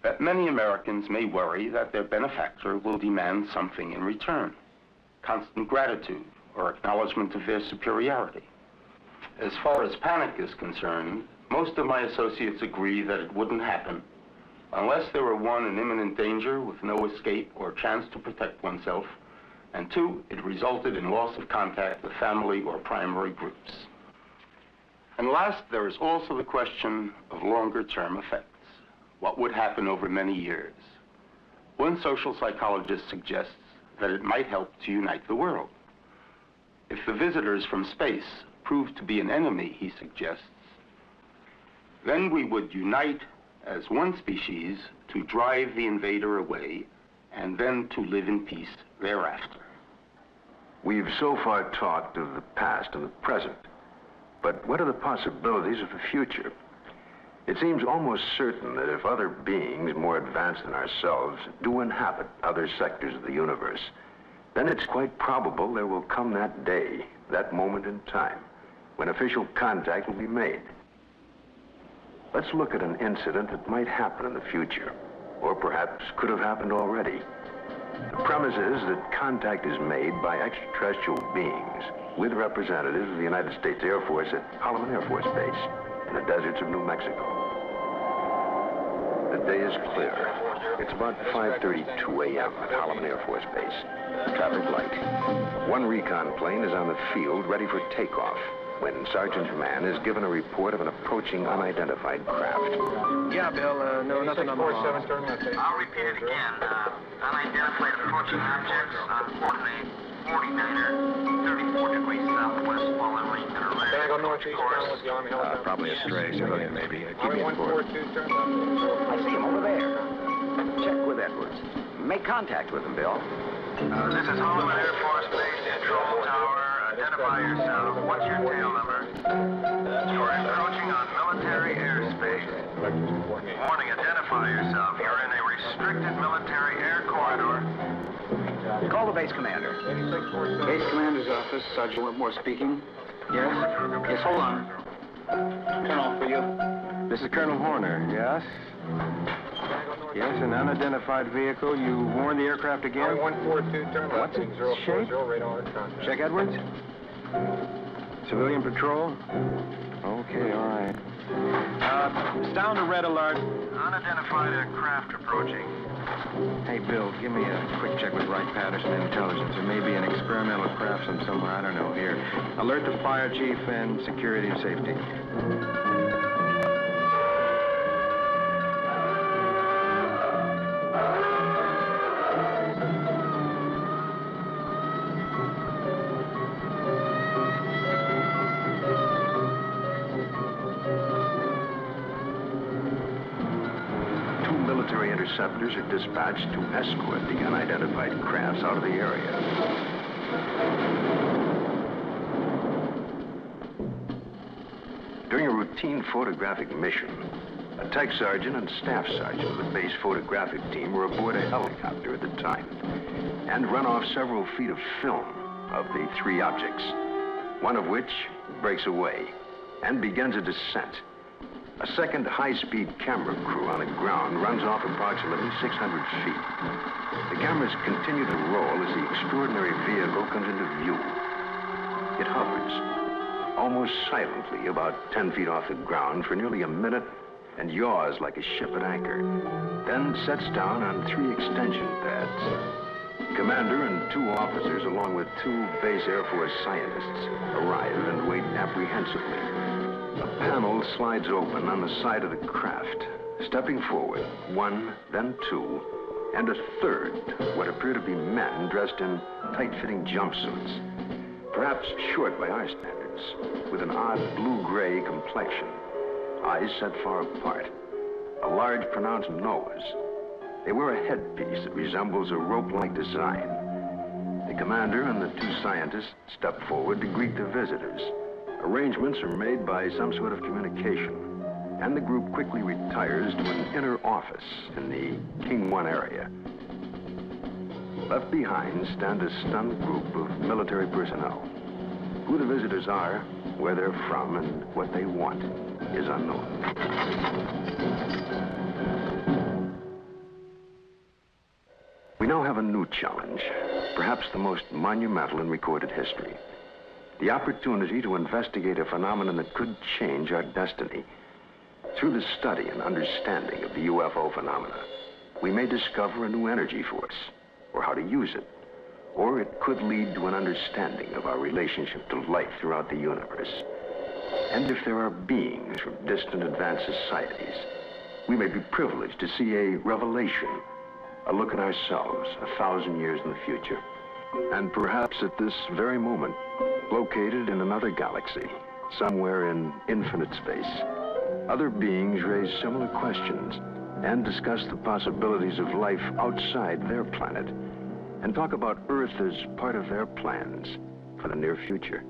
that many Americans may worry that their benefactor will demand something in return, constant gratitude or acknowledgement of their superiority. As far as panic is concerned, most of my associates agree that it wouldn't happen unless there were, one, an imminent danger with no escape or chance to protect oneself, and two, it resulted in loss of contact with family or primary groups. And last, there is also the question of longer-term effects. What would happen over many years? One social psychologist suggests that it might help to unite the world. If the visitors from space prove to be an enemy, he suggests, then we would unite as one species to drive the invader away and then to live in peace thereafter. We've so far talked of the past and the present, but what are the possibilities of the future? It seems almost certain that if other beings more advanced than ourselves do inhabit other sectors of the universe, then it's quite probable there will come that day, that moment in time, when official contact will be made. Let's look at an incident that might happen in the future, or perhaps could have happened already. The premise is that contact is made by extraterrestrial beings with representatives of the United States Air Force at Holloman Air Force Base in the deserts of New Mexico. The day is clear. It's about 5:32 a.m. at Holloman Air Force Base. Traffic light. One recon plane is on the field ready for takeoff when Sergeant Mann is given a report of an approaching unidentified craft. Yeah, Bill, no, nothing on the wall. I'll repeat it again. Unidentified approaching objects on coordinate 49er, 34 degrees southwest, following Lincoln Array. Can I go northeast down with the Army helicopter? Probably a stray civilian, maybe. Keep me informed. 142, turn I see him over there. Check with Edwards. Make contact with him, Bill. This is Holloman Air Force Base, Control Tower. Identify yourself. What's your tail number? You're encroaching on military airspace. Warning, identify yourself. You're in a restricted military air corridor. Call the base commander. Base commander's office, Sergeant Whitmore speaking. Yes? Yes, hold on. Colonel, for you. This is Colonel Horner, yes? Yes, an unidentified vehicle. You warned the aircraft again? 142, turn left. What's its shape? Check Edwards. Civilian patrol? Okay, all right. It's down to red alert. Unidentified aircraft approaching. Hey, Bill, give me a quick check with Wright Patterson Intelligence. There may be an experimental craft from somewhere, I don't know, here. Alert the fire chief and security and safety. Interceptors are dispatched to escort the unidentified crafts out of the area. During a routine photographic mission, a tech sergeant and staff sergeant of the base photographic team were aboard a helicopter at the time and run off several feet of film of the three objects, one of which breaks away and begins a descent. A second high-speed camera crew on the ground runs off approximately 600 feet. The cameras continue to roll as the extraordinary vehicle comes into view. It hovers, almost silently, about 10 feet off the ground for nearly a minute and yaws like a ship at anchor, then sets down on 3 extension pads. The commander and 2 officers, along with 2 base Air Force scientists, arrive and wait apprehensively. A panel slides open on the side of the craft. Stepping forward, 1, then 2, and a third, what appear to be men dressed in tight-fitting jumpsuits, perhaps short by our standards, with an odd blue-gray complexion, eyes set far apart, a large pronounced nose. They wear a headpiece that resembles a rope-like design. The commander and the 2 scientists step forward to greet the visitors. Arrangements are made by some sort of communication, and the group quickly retires to an inner office in the King 1 area. Left behind stand a stunned group of military personnel. Who the visitors are, where they're from, and what they want is unknown. We now have a new challenge, perhaps the most monumental in recorded history. The opportunity to investigate a phenomenon that could change our destiny. Through the study and understanding of the UFO phenomena, we may discover a new energy force, or how to use it. Or it could lead to an understanding of our relationship to life throughout the universe. And if there are beings from distant advanced societies, we may be privileged to see a revelation, a look at ourselves 1,000 years in the future. And perhaps at this very moment, located in another galaxy, somewhere in infinite space, other beings raise similar questions and discuss the possibilities of life outside their planet, and talk about Earth as part of their plans for the near future.